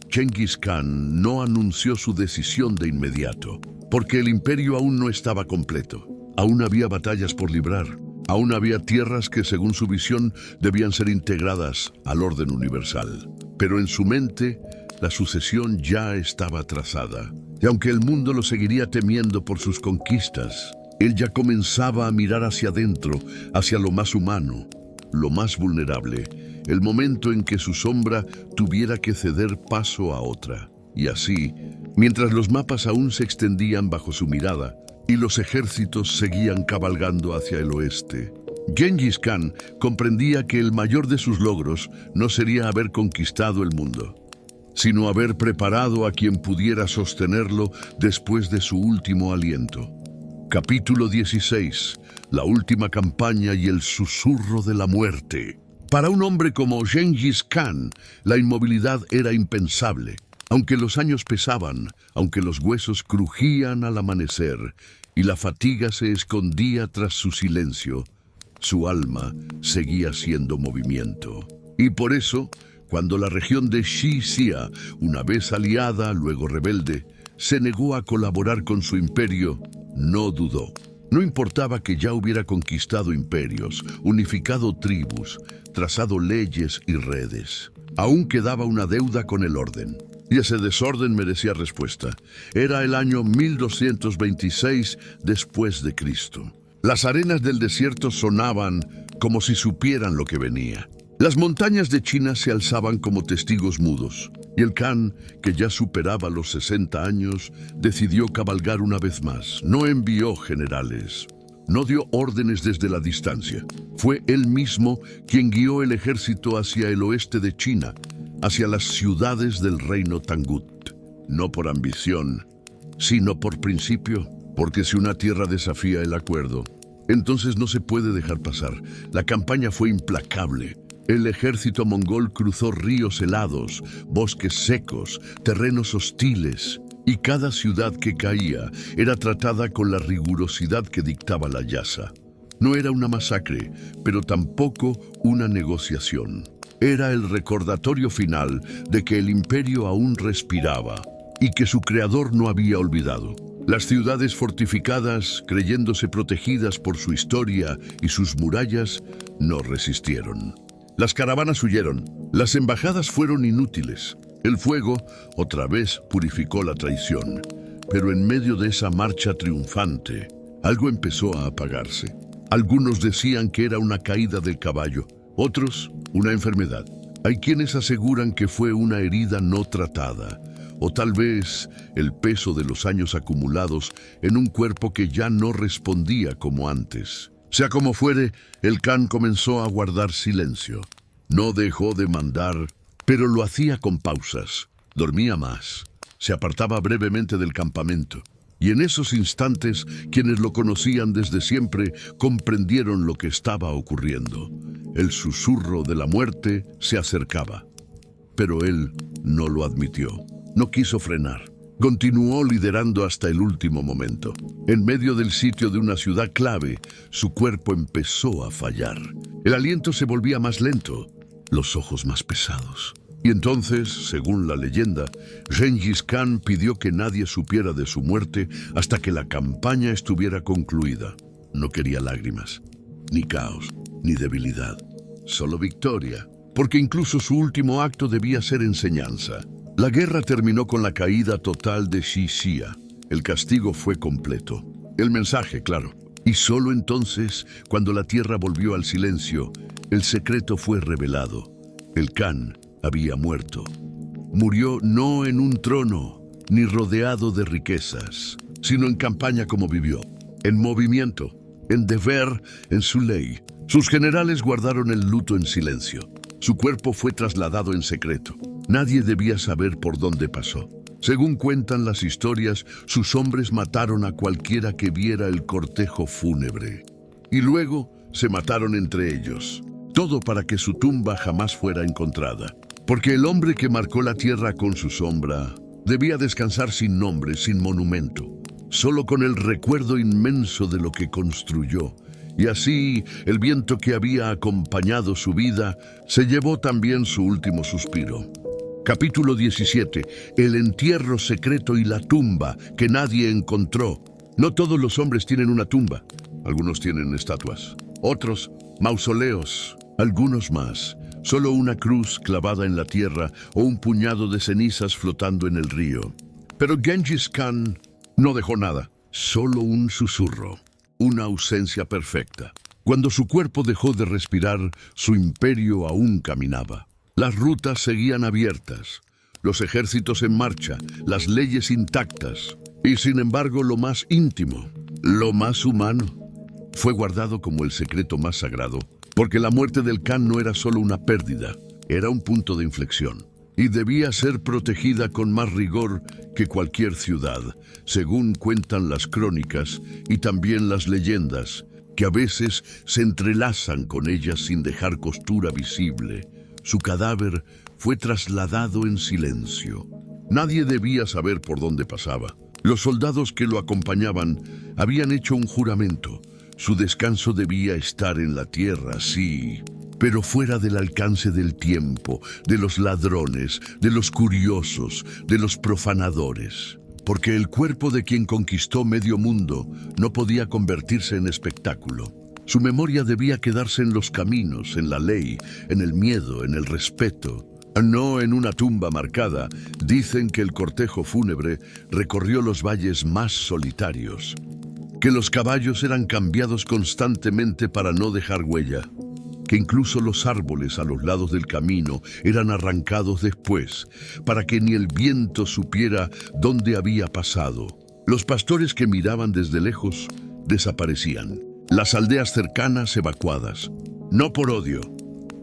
Genghis Khan no anunció su decisión de inmediato, porque el imperio aún no estaba completo. Aún había batallas por librar, aún había tierras que, según su visión, debían ser integradas al orden universal. Pero en su mente, la sucesión ya estaba trazada. Y aunque el mundo lo seguiría temiendo por sus conquistas, él ya comenzaba a mirar hacia adentro, hacia lo más humano, lo más vulnerable, el momento en que su sombra tuviera que ceder paso a otra. Y así, mientras los mapas aún se extendían bajo su mirada y los ejércitos seguían cabalgando hacia el oeste, Genghis Khan comprendía que el mayor de sus logros no sería haber conquistado el mundo, sino haber preparado a quien pudiera sostenerlo después de su último aliento. Capítulo 16. La última campaña y el susurro de la muerte. Para un hombre como Genghis Khan, la inmovilidad era impensable. Aunque los años pesaban, aunque los huesos crujían al amanecer y la fatiga se escondía tras su silencio, su alma seguía siendo movimiento. Y por eso, cuando la región de Xia, una vez aliada, luego rebelde, se negó a colaborar con su imperio, no dudó. No importaba que ya hubiera conquistado imperios, unificado tribus, trazado leyes y redes. Aún quedaba una deuda con el orden. Y ese desorden merecía respuesta. Era el año 1226 después de Cristo. Las arenas del desierto sonaban como si supieran lo que venía. Las montañas de China se alzaban como testigos mudos, y el Khan, que ya superaba los 60 años, decidió cabalgar una vez más. No envió generales, no dio órdenes desde la distancia. Fue él mismo quien guió el ejército hacia el oeste de China, hacia las ciudades del reino Tangut. No por ambición, sino por principio, porque si una tierra desafía el acuerdo, entonces no se puede dejar pasar. La campaña fue implacable. El ejército mongol cruzó ríos helados, bosques secos, terrenos hostiles, y cada ciudad que caía era tratada con la rigurosidad que dictaba la Yasa. No era una masacre, pero tampoco una negociación. Era el recordatorio final de que el imperio aún respiraba y que su creador no había olvidado. Las ciudades fortificadas, creyéndose protegidas por su historia y sus murallas, no resistieron. Las caravanas huyeron, las embajadas fueron inútiles. El fuego otra vez purificó la traición, pero en medio de esa marcha triunfante, algo empezó a apagarse. Algunos decían que era una caída del caballo, otros una enfermedad. Hay quienes aseguran que fue una herida no tratada, o tal vez el peso de los años acumulados en un cuerpo que ya no respondía como antes. Sea como fuere, el Khan comenzó a guardar silencio. No dejó de mandar, pero lo hacía con pausas. Dormía más. Se apartaba brevemente del campamento. Y en esos instantes, quienes lo conocían desde siempre comprendieron lo que estaba ocurriendo. El susurro de la muerte se acercaba. Pero él no lo admitió. No quiso frenar. Continuó liderando hasta el último momento. En medio del sitio de una ciudad clave, su cuerpo empezó a fallar. El aliento se volvía más lento, los ojos más pesados. Y entonces, según la leyenda, Genghis Khan pidió que nadie supiera de su muerte hasta que la campaña estuviera concluida. No quería lágrimas, ni caos, ni debilidad. Solo victoria, porque incluso su último acto debía ser enseñanza. La guerra terminó con la caída total de Xia. El castigo fue completo. El mensaje, claro. Y solo entonces, cuando la tierra volvió al silencio, el secreto fue revelado. El Khan había muerto. Murió no en un trono, ni rodeado de riquezas, sino en campaña como vivió, en movimiento, en deber, en su ley. Sus generales guardaron el luto en silencio. Su cuerpo fue trasladado en secreto. Nadie debía saber por dónde pasó. Según cuentan las historias, sus hombres mataron a cualquiera que viera el cortejo fúnebre. Y luego se mataron entre ellos. Todo para que su tumba jamás fuera encontrada. Porque el hombre que marcó la tierra con su sombra debía descansar sin nombre, sin monumento, solo con el recuerdo inmenso de lo que construyó. Y así, el viento que había acompañado su vida se llevó también su último suspiro. Capítulo 17. El entierro secreto y la tumba que nadie encontró. No todos los hombres tienen una tumba. Algunos tienen estatuas, otros mausoleos, algunos más. Solo una cruz clavada en la tierra o un puñado de cenizas flotando en el río. Pero Genghis Khan no dejó nada, solo un susurro, una ausencia perfecta. Cuando su cuerpo dejó de respirar, su imperio aún caminaba. Las rutas seguían abiertas, los ejércitos en marcha, las leyes intactas. Y sin embargo, lo más íntimo, lo más humano, fue guardado como el secreto más sagrado. Porque la muerte del Khan no era solo una pérdida, era un punto de inflexión. Y debía ser protegida con más rigor que cualquier ciudad, según cuentan las crónicas y también las leyendas, que a veces se entrelazan con ellas sin dejar costura visible. Su cadáver fue trasladado en silencio. Nadie debía saber por dónde pasaba. Los soldados que lo acompañaban habían hecho un juramento. Su descanso debía estar en la tierra, sí, pero fuera del alcance del tiempo, de los ladrones, de los curiosos, de los profanadores. Porque el cuerpo de quien conquistó medio mundo no podía convertirse en espectáculo. Su memoria debía quedarse en los caminos, en la ley, en el miedo, en el respeto. No en una tumba marcada. Dicen que el cortejo fúnebre recorrió los valles más solitarios, que los caballos eran cambiados constantemente para no dejar huella, que incluso los árboles a los lados del camino eran arrancados después, para que ni el viento supiera dónde había pasado. Los pastores que miraban desde lejos desaparecían, las aldeas cercanas evacuadas, no por odio,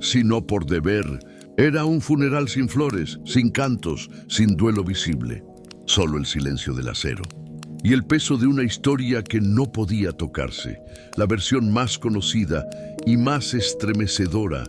sino por deber. Era un funeral sin flores, sin cantos, sin duelo visible, solo el silencio del acero. Y el peso de una historia que no podía tocarse. La versión más conocida y más estremecedora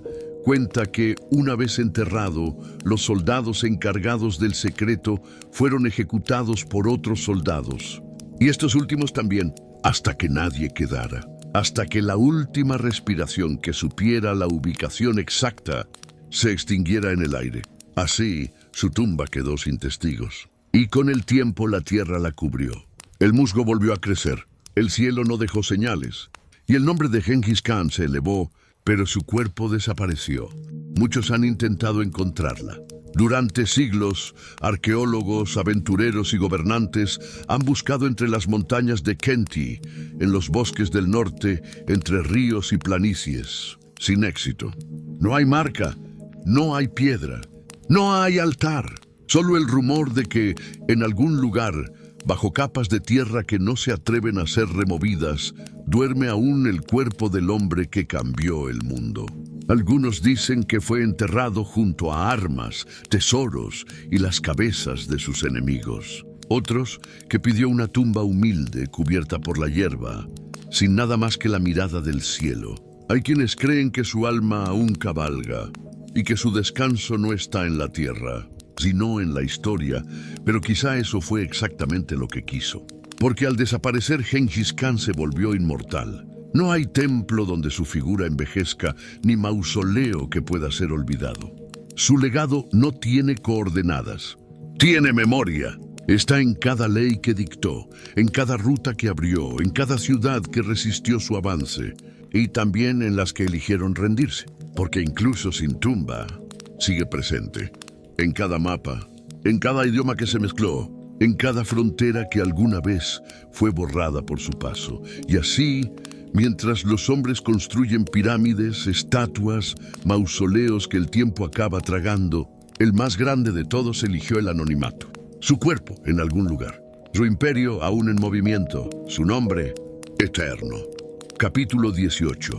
cuenta que, una vez enterrado, los soldados encargados del secreto fueron ejecutados por otros soldados. Y estos últimos también, hasta que nadie quedara. Hasta que la última respiración que supiera la ubicación exacta se extinguiera en el aire. Así, su tumba quedó sin testigos. Y con el tiempo la tierra la cubrió. El musgo volvió a crecer, el cielo no dejó señales, y el nombre de Genghis Khan se elevó, pero su cuerpo desapareció. Muchos han intentado encontrarla. Durante siglos, arqueólogos, aventureros y gobernantes han buscado entre las montañas de Khenti, en los bosques del norte, entre ríos y planicies, sin éxito. No hay marca, no hay piedra, no hay altar, solo el rumor de que, en algún lugar, bajo capas de tierra que no se atreven a ser removidas, duerme aún el cuerpo del hombre que cambió el mundo. Algunos dicen que fue enterrado junto a armas, tesoros y las cabezas de sus enemigos. Otros que pidió una tumba humilde cubierta por la hierba, sin nada más que la mirada del cielo. Hay quienes creen que su alma aún cabalga y que su descanso no está en la tierra, sino en la historia, pero quizá eso fue exactamente lo que quiso. Porque al desaparecer Genghis Khan se volvió inmortal. No hay templo donde su figura envejezca, ni mausoleo que pueda ser olvidado. Su legado no tiene coordenadas, tiene memoria. Está en cada ley que dictó, en cada ruta que abrió, en cada ciudad que resistió su avance, y también en las que eligieron rendirse, porque incluso sin tumba, sigue presente. En cada mapa, en cada idioma que se mezcló, en cada frontera que alguna vez fue borrada por su paso. Y así, mientras los hombres construyen pirámides, estatuas, mausoleos que el tiempo acaba tragando, el más grande de todos eligió el anonimato. Su cuerpo en algún lugar, su imperio aún en movimiento, su nombre eterno. Capítulo 18.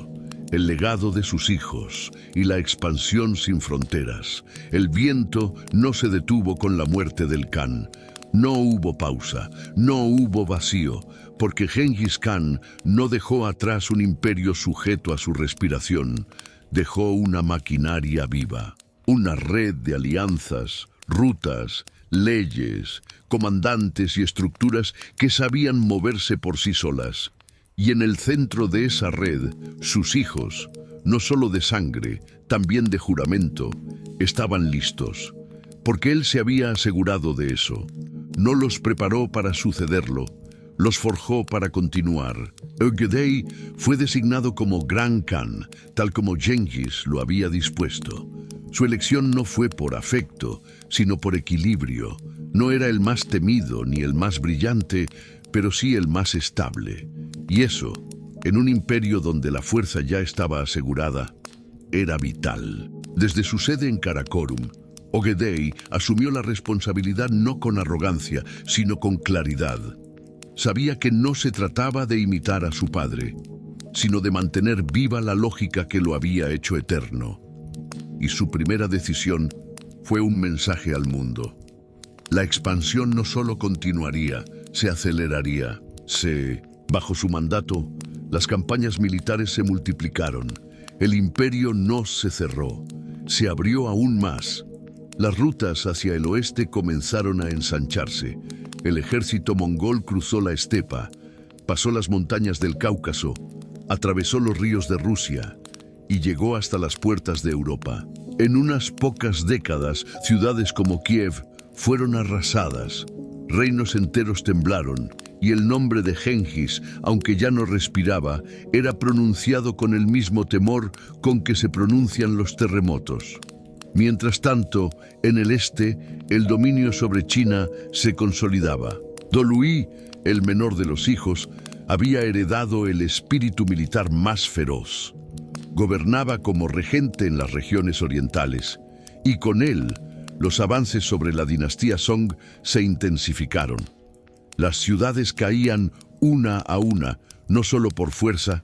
el legado de sus hijos y la expansión sin fronteras. El viento no se detuvo con la muerte del Khan. No hubo pausa, no hubo vacío, porque Gengis Khan no dejó atrás un imperio sujeto a su respiración. Dejó una maquinaria viva, una red de alianzas, rutas, leyes, comandantes y estructuras que sabían moverse por sí solas. Y en el centro de esa red, sus hijos, no solo de sangre, también de juramento, estaban listos, porque él se había asegurado de eso. No los preparó para sucederlo, los forjó para continuar. Ögedei fue designado como Gran Khan, tal como Genghis lo había dispuesto. Su elección no fue por afecto, sino por equilibrio. No era el más temido ni el más brillante, pero sí el más estable. Y eso, en un imperio donde la fuerza ya estaba asegurada, era vital. Desde su sede en Karakorum, Ögedei asumió la responsabilidad no con arrogancia, sino con claridad. Sabía que no se trataba de imitar a su padre, sino de mantener viva la lógica que lo había hecho eterno. Y su primera decisión fue un mensaje al mundo. La expansión no solo continuaría, se aceleraría. Bajo su mandato, las campañas militares se multiplicaron. El imperio no se cerró, se abrió aún más. Las rutas hacia el oeste comenzaron a ensancharse. El ejército mongol cruzó la estepa, pasó las montañas del Cáucaso, atravesó los ríos de Rusia y llegó hasta las puertas de Europa. En unas pocas décadas, ciudades como Kiev fueron arrasadas, reinos enteros temblaron, y el nombre de Gengis, aunque ya no respiraba, era pronunciado con el mismo temor con que se pronuncian los terremotos. Mientras tanto, en el este, el dominio sobre China se consolidaba. Doluí, el menor de los hijos, había heredado el espíritu militar más feroz. Gobernaba como regente en las regiones orientales, y con él, los avances sobre la dinastía Song se intensificaron. Las ciudades caían una a una, no solo por fuerza,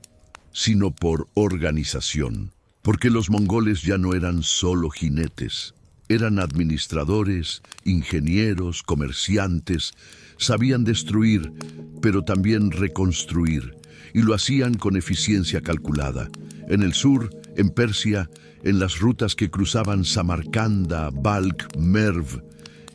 sino por organización. Porque los mongoles ya no eran solo jinetes, eran administradores, ingenieros, comerciantes, sabían destruir, pero también reconstruir, y lo hacían con eficiencia calculada. En el sur, en Persia, en las rutas que cruzaban Samarcanda, Balkh, Merv,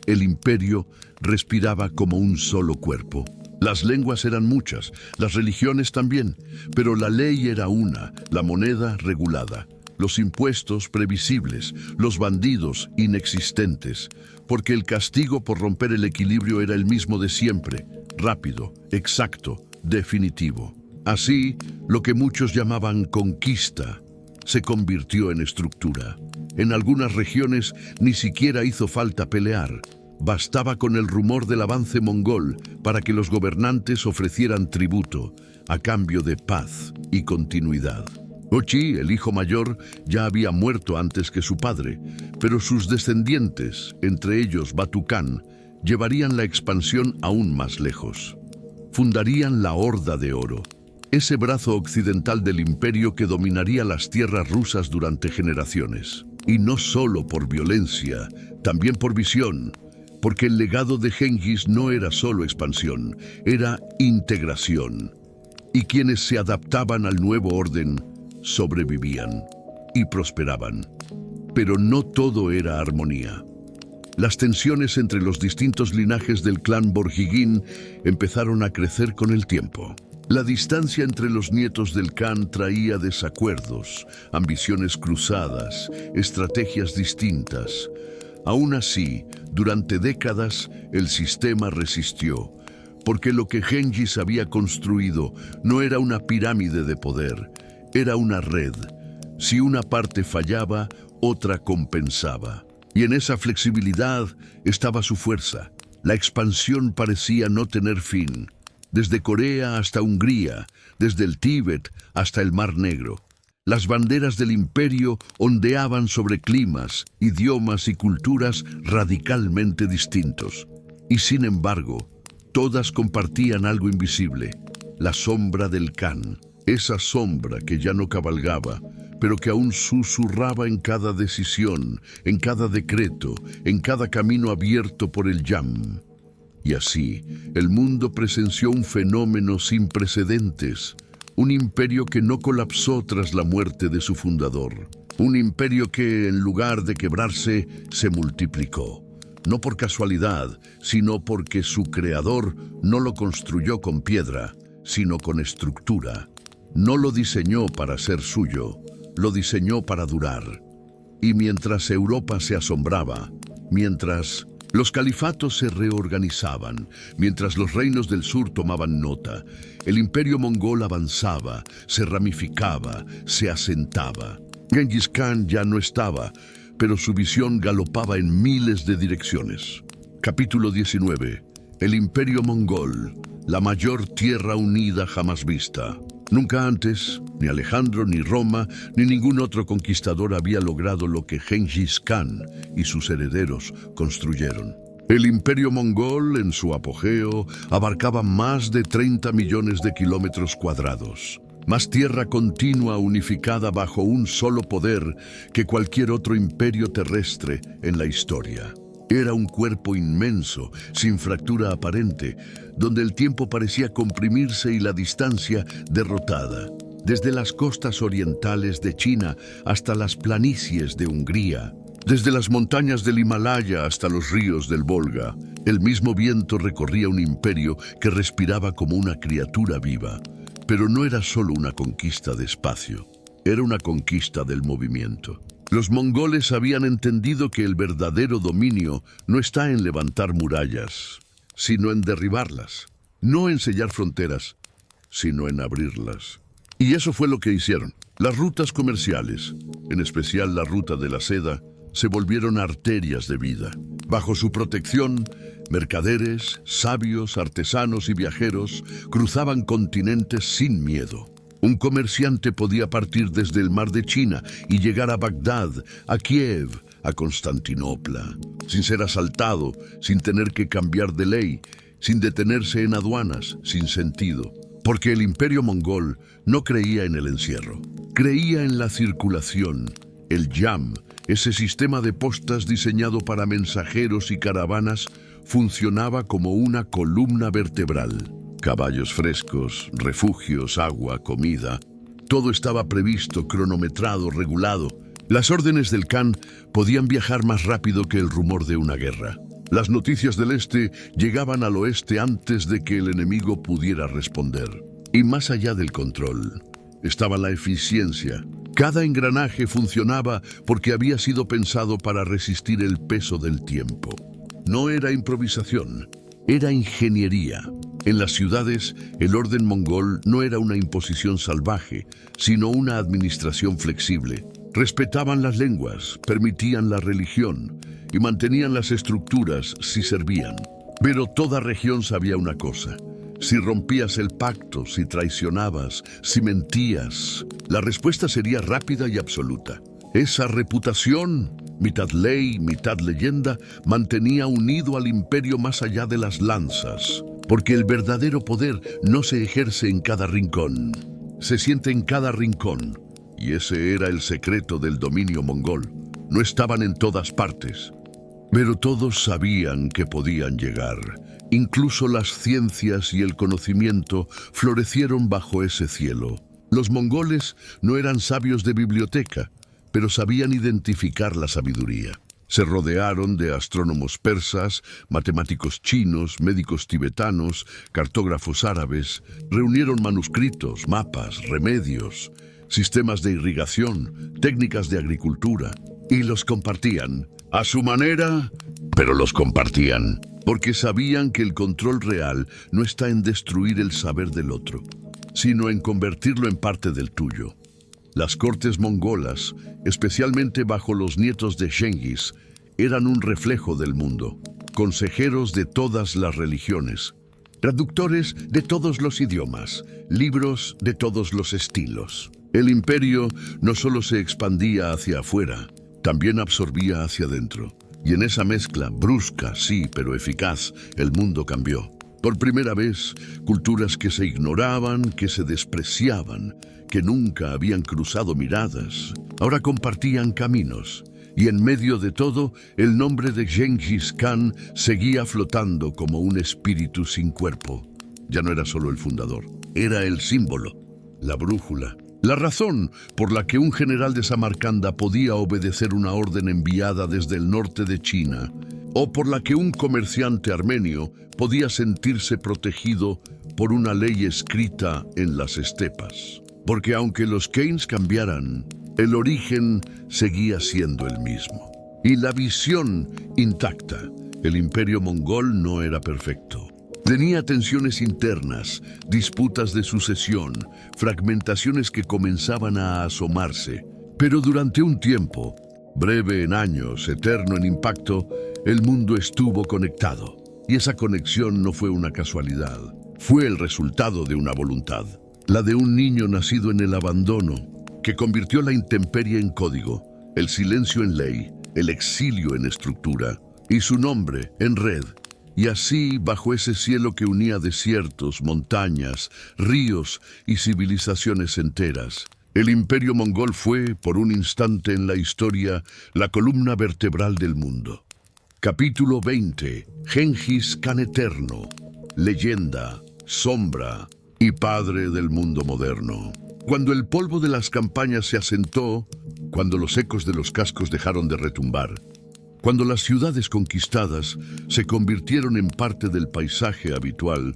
el imperio respiraba como un solo cuerpo. Las lenguas eran muchas, las religiones también, pero la ley era una, la moneda regulada, los impuestos previsibles, los bandidos inexistentes, porque el castigo por romper el equilibrio era el mismo de siempre, rápido, exacto, definitivo. Así, lo que muchos llamaban conquista se convirtió en estructura. En algunas regiones ni siquiera hizo falta pelear. Bastaba con el rumor del avance mongol para que los gobernantes ofrecieran tributo a cambio de paz y continuidad. Ochi, el hijo mayor, ya había muerto antes que su padre, pero sus descendientes, entre ellos Batu Khan, llevarían la expansión aún más lejos. Fundarían la Horda de Oro, ese brazo occidental del imperio que dominaría las tierras rusas durante generaciones. Y no solo por violencia, también por visión, porque el legado de Gengis no era solo expansión, era integración. Y quienes se adaptaban al nuevo orden sobrevivían y prosperaban. Pero no todo era armonía. Las tensiones entre los distintos linajes del clan Borjigin empezaron a crecer con el tiempo. La distancia entre los nietos del Khan traía desacuerdos, ambiciones cruzadas, estrategias distintas. Aún así, durante décadas, el sistema resistió, porque lo que Gengis había construido no era una pirámide de poder, era una red. Si una parte fallaba, otra compensaba. Y en esa flexibilidad estaba su fuerza. La expansión parecía no tener fin. Desde Corea hasta Hungría, desde el Tíbet hasta el Mar Negro. Las banderas del imperio ondeaban sobre climas, idiomas y culturas radicalmente distintos. Y sin embargo, todas compartían algo invisible, la sombra del Khan. esa sombra que ya no cabalgaba, pero que aún susurraba en cada decisión, en cada decreto, en cada camino abierto por el Yam. Y así, el mundo presenció un fenómeno sin precedentes, un imperio que no colapsó tras la muerte de su fundador, un imperio que, en lugar de quebrarse, se multiplicó. No por casualidad, sino porque su creador no lo construyó con piedra, sino con estructura. No lo diseñó para ser suyo, lo diseñó para durar. Y mientras Europa se asombraba, mientras los califatos se reorganizaban, mientras los reinos del sur tomaban nota, el imperio mongol avanzaba, se ramificaba, se asentaba. Genghis Khan ya no estaba, pero su visión galopaba en miles de direcciones. Capítulo 19. El Imperio Mongol, la mayor tierra unida jamás vista. Nunca antes, ni Alejandro, ni Roma, ni ningún otro conquistador había logrado lo que Genghis Khan y sus herederos construyeron. El Imperio Mongol, en su apogeo, abarcaba más de 30 millones de kilómetros cuadrados. Más tierra continua unificada bajo un solo poder que cualquier otro imperio terrestre en la historia. Era un cuerpo inmenso, sin fractura aparente, donde el tiempo parecía comprimirse y la distancia derrotada. Desde las costas orientales de China hasta las planicies de Hungría, desde las montañas del Himalaya hasta los ríos del Volga, el mismo viento recorría un imperio que respiraba como una criatura viva. Pero no era solo una conquista de espacio, era una conquista del movimiento. Los mongoles habían entendido que el verdadero dominio no está en levantar murallas, sino en derribarlas. No en sellar fronteras, sino en abrirlas. Y eso fue lo que hicieron. Las rutas comerciales, en especial la ruta de la seda, se volvieron arterias de vida. Bajo su protección, mercaderes, sabios, artesanos y viajeros cruzaban continentes sin miedo. Un comerciante podía partir desde el mar de China y llegar a Bagdad, a Kiev, a Constantinopla, sin ser asaltado, sin tener que cambiar de ley, sin detenerse en aduanas, sin sentido. Porque el imperio mongol no creía en el encierro, creía en la circulación. El Yam, ese sistema de postas diseñado para mensajeros y caravanas, funcionaba como una columna vertebral. Caballos frescos, refugios, agua, comida. Todo estaba previsto, cronometrado, regulado. Las órdenes del Khan podían viajar más rápido que el rumor de una guerra. Las noticias del este llegaban al oeste antes de que el enemigo pudiera responder. Y más allá del control, estaba la eficiencia. Cada engranaje funcionaba porque había sido pensado para resistir el peso del tiempo. No era improvisación, era ingeniería. En las ciudades, el orden mongol no era una imposición salvaje, sino una administración flexible. Respetaban las lenguas, permitían la religión y mantenían las estructuras si servían. Pero toda región sabía una cosa: si rompías el pacto, si traicionabas, si mentías, la respuesta sería rápida y absoluta. Esa reputación, mitad ley, mitad leyenda, mantenía unido al imperio más allá de las lanzas. Porque el verdadero poder no se ejerce en cada rincón, se siente en cada rincón. Y ese era el secreto del dominio mongol. No estaban en todas partes, pero todos sabían que podían llegar. Incluso las ciencias y el conocimiento florecieron bajo ese cielo. Los mongoles no eran sabios de biblioteca, pero sabían identificar la sabiduría. Se rodearon de astrónomos persas, matemáticos chinos, médicos tibetanos, cartógrafos árabes. Reunieron manuscritos, mapas, remedios, sistemas de irrigación, técnicas de agricultura. Y los compartían, a su manera, pero los compartían. Porque sabían que el control real no está en destruir el saber del otro, sino en convertirlo en parte del tuyo. Las cortes mongolas, especialmente bajo los nietos de Genghis, eran un reflejo del mundo, consejeros de todas las religiones, traductores de todos los idiomas, libros de todos los estilos. El imperio no solo se expandía hacia afuera, también absorbía hacia adentro. Y en esa mezcla, brusca, sí, pero eficaz, el mundo cambió. Por primera vez, culturas que se ignoraban, que se despreciaban, que nunca habían cruzado miradas, ahora compartían caminos. Y en medio de todo, el nombre de Gengis Khan seguía flotando como un espíritu sin cuerpo. Ya no era solo el fundador, era el símbolo, la brújula, la razón por la que un general de Samarcanda podía obedecer una orden enviada desde el norte de China, o por la que un comerciante armenio podía sentirse protegido por una ley escrita en las estepas. Porque aunque los Khanes cambiaran, el origen seguía siendo el mismo. Y la visión intacta. El imperio mongol no era perfecto. Tenía tensiones internas, disputas de sucesión, fragmentaciones que comenzaban a asomarse. Pero durante un tiempo, breve en años, eterno en impacto, el mundo estuvo conectado. Y esa conexión no fue una casualidad. Fue el resultado de una voluntad. La de un niño nacido en el abandono, que convirtió la intemperie en código, el silencio en ley, el exilio en estructura, y su nombre en red. Y así, bajo ese cielo que unía desiertos, montañas, ríos y civilizaciones enteras, el imperio mongol fue, por un instante en la historia, la columna vertebral del mundo. Capítulo 20. Gengis Khan eterno, leyenda, sombra y padre del mundo moderno. Cuando el polvo de las campañas se asentó, cuando los ecos de los cascos dejaron de retumbar, cuando las ciudades conquistadas se convirtieron en parte del paisaje habitual,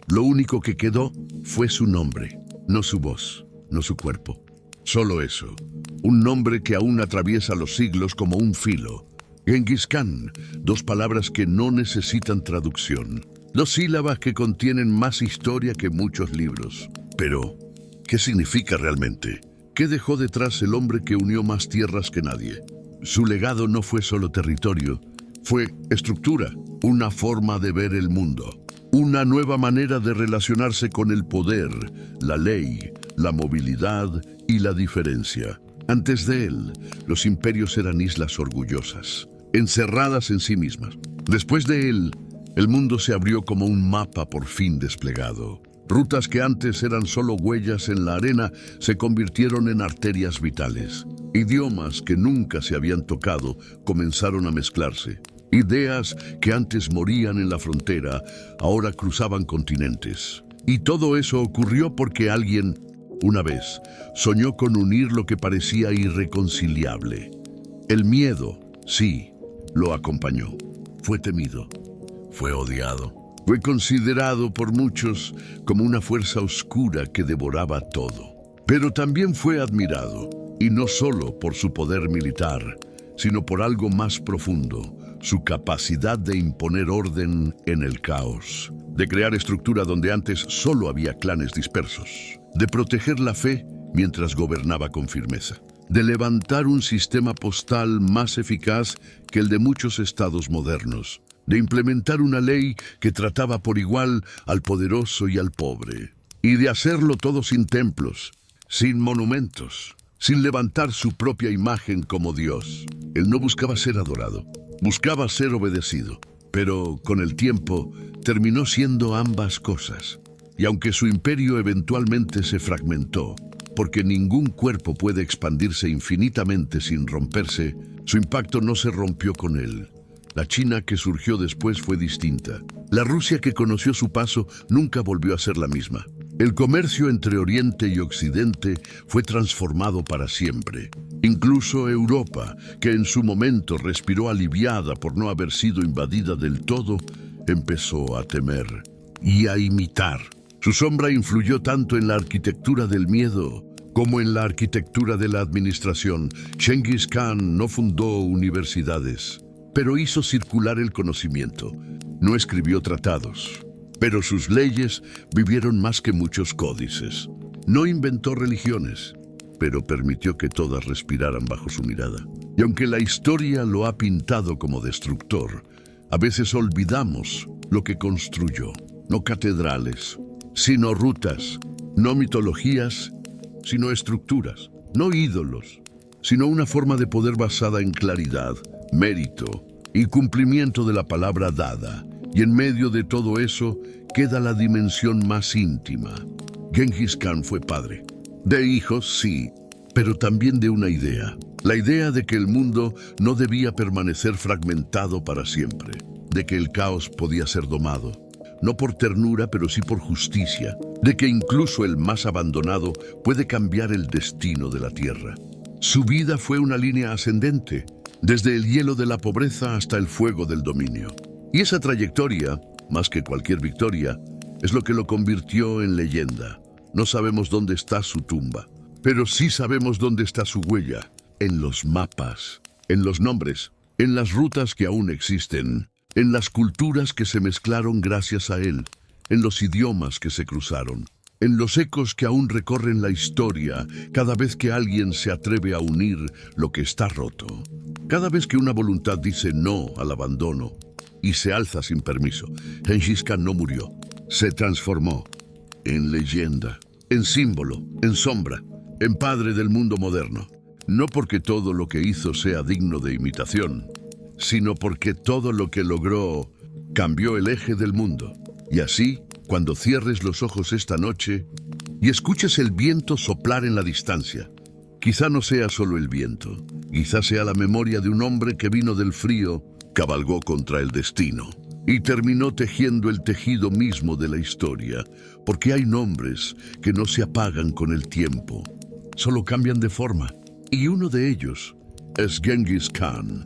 lo único que quedó fue su nombre, no su voz, no su cuerpo. Solo eso, un nombre que aún atraviesa los siglos como un filo. Gengis Khan, dos palabras que no necesitan traducción, dos sílabas que contienen más historia que muchos libros. Pero, ¿qué significa realmente? ¿Qué dejó detrás el hombre que unió más tierras que nadie? Su legado no fue solo territorio, fue estructura, una forma de ver el mundo, una nueva manera de relacionarse con el poder, la ley, la movilidad y la diferencia. Antes de él, los imperios eran islas orgullosas, encerradas en sí mismas. Después de él, el mundo se abrió como un mapa por fin desplegado. Rutas que antes eran solo huellas en la arena se convirtieron en arterias vitales. Idiomas que nunca se habían tocado comenzaron a mezclarse. Ideas que antes morían en la frontera ahora cruzaban continentes. Y todo eso ocurrió porque alguien, una vez, soñó con unir lo que parecía irreconciliable. El miedo, sí, lo acompañó. Fue temido. Fue odiado. Fue considerado por muchos como una fuerza oscura que devoraba todo. Pero también fue admirado, y no solo por su poder militar, sino por algo más profundo, su capacidad de imponer orden en el caos, de crear estructura donde antes solo había clanes dispersos, de proteger la fe mientras gobernaba con firmeza, de levantar un sistema postal más eficaz que el de muchos estados modernos, de implementar una ley que trataba por igual al poderoso y al pobre, y de hacerlo todo sin templos, sin monumentos, sin levantar su propia imagen como Dios. Él no buscaba ser adorado, buscaba ser obedecido, pero con el tiempo terminó siendo ambas cosas. Y aunque su imperio eventualmente se fragmentó, porque ningún cuerpo puede expandirse infinitamente sin romperse, su impacto no se rompió con él. La China que surgió después fue distinta. La Rusia que conoció su paso nunca volvió a ser la misma. El comercio entre Oriente y Occidente fue transformado para siempre. Incluso Europa, que en su momento respiró aliviada por no haber sido invadida del todo, empezó a temer y a imitar. Su sombra influyó tanto en la arquitectura del miedo como en la arquitectura de la administración. Gengis Khan no fundó universidades, pero hizo circular el conocimiento. No escribió tratados, pero sus leyes vivieron más que muchos códices. No inventó religiones, pero permitió que todas respiraran bajo su mirada. Y aunque la historia lo ha pintado como destructor, a veces olvidamos lo que construyó. No catedrales, sino rutas, no mitologías, sino estructuras, no ídolos, sino una forma de poder basada en claridad, mérito y cumplimiento de la palabra dada. Y en medio de todo eso queda la dimensión más íntima. Genghis Khan fue padre. De hijos, sí, pero también de una idea. La idea de que el mundo no debía permanecer fragmentado para siempre, de que el caos podía ser domado, no por ternura, pero sí por justicia, de que incluso el más abandonado puede cambiar el destino de la tierra. Su vida fue una línea ascendente, desde el hielo de la pobreza hasta el fuego del dominio. Y esa trayectoria, más que cualquier victoria, es lo que lo convirtió en leyenda. No sabemos dónde está su tumba, pero sí sabemos dónde está su huella, en los mapas, en los nombres, en las rutas que aún existen, en las culturas que se mezclaron gracias a él, en los idiomas que se cruzaron, en los ecos que aún recorren la historia cada vez que alguien se atreve a unir lo que está roto. Cada vez que una voluntad dice no al abandono y se alza sin permiso, Genghis Khan no murió, se transformó en leyenda, en símbolo, en sombra, en padre del mundo moderno. No porque todo lo que hizo sea digno de imitación, sino porque todo lo que logró cambió el eje del mundo. Y así, cuando cierres los ojos esta noche y escuches el viento soplar en la distancia, quizá no sea solo el viento, quizá sea la memoria de un hombre que vino del frío, cabalgó contra el destino y terminó tejiendo el tejido mismo de la historia, porque hay nombres que no se apagan con el tiempo, solo cambian de forma. Y uno de ellos es Genghis Khan,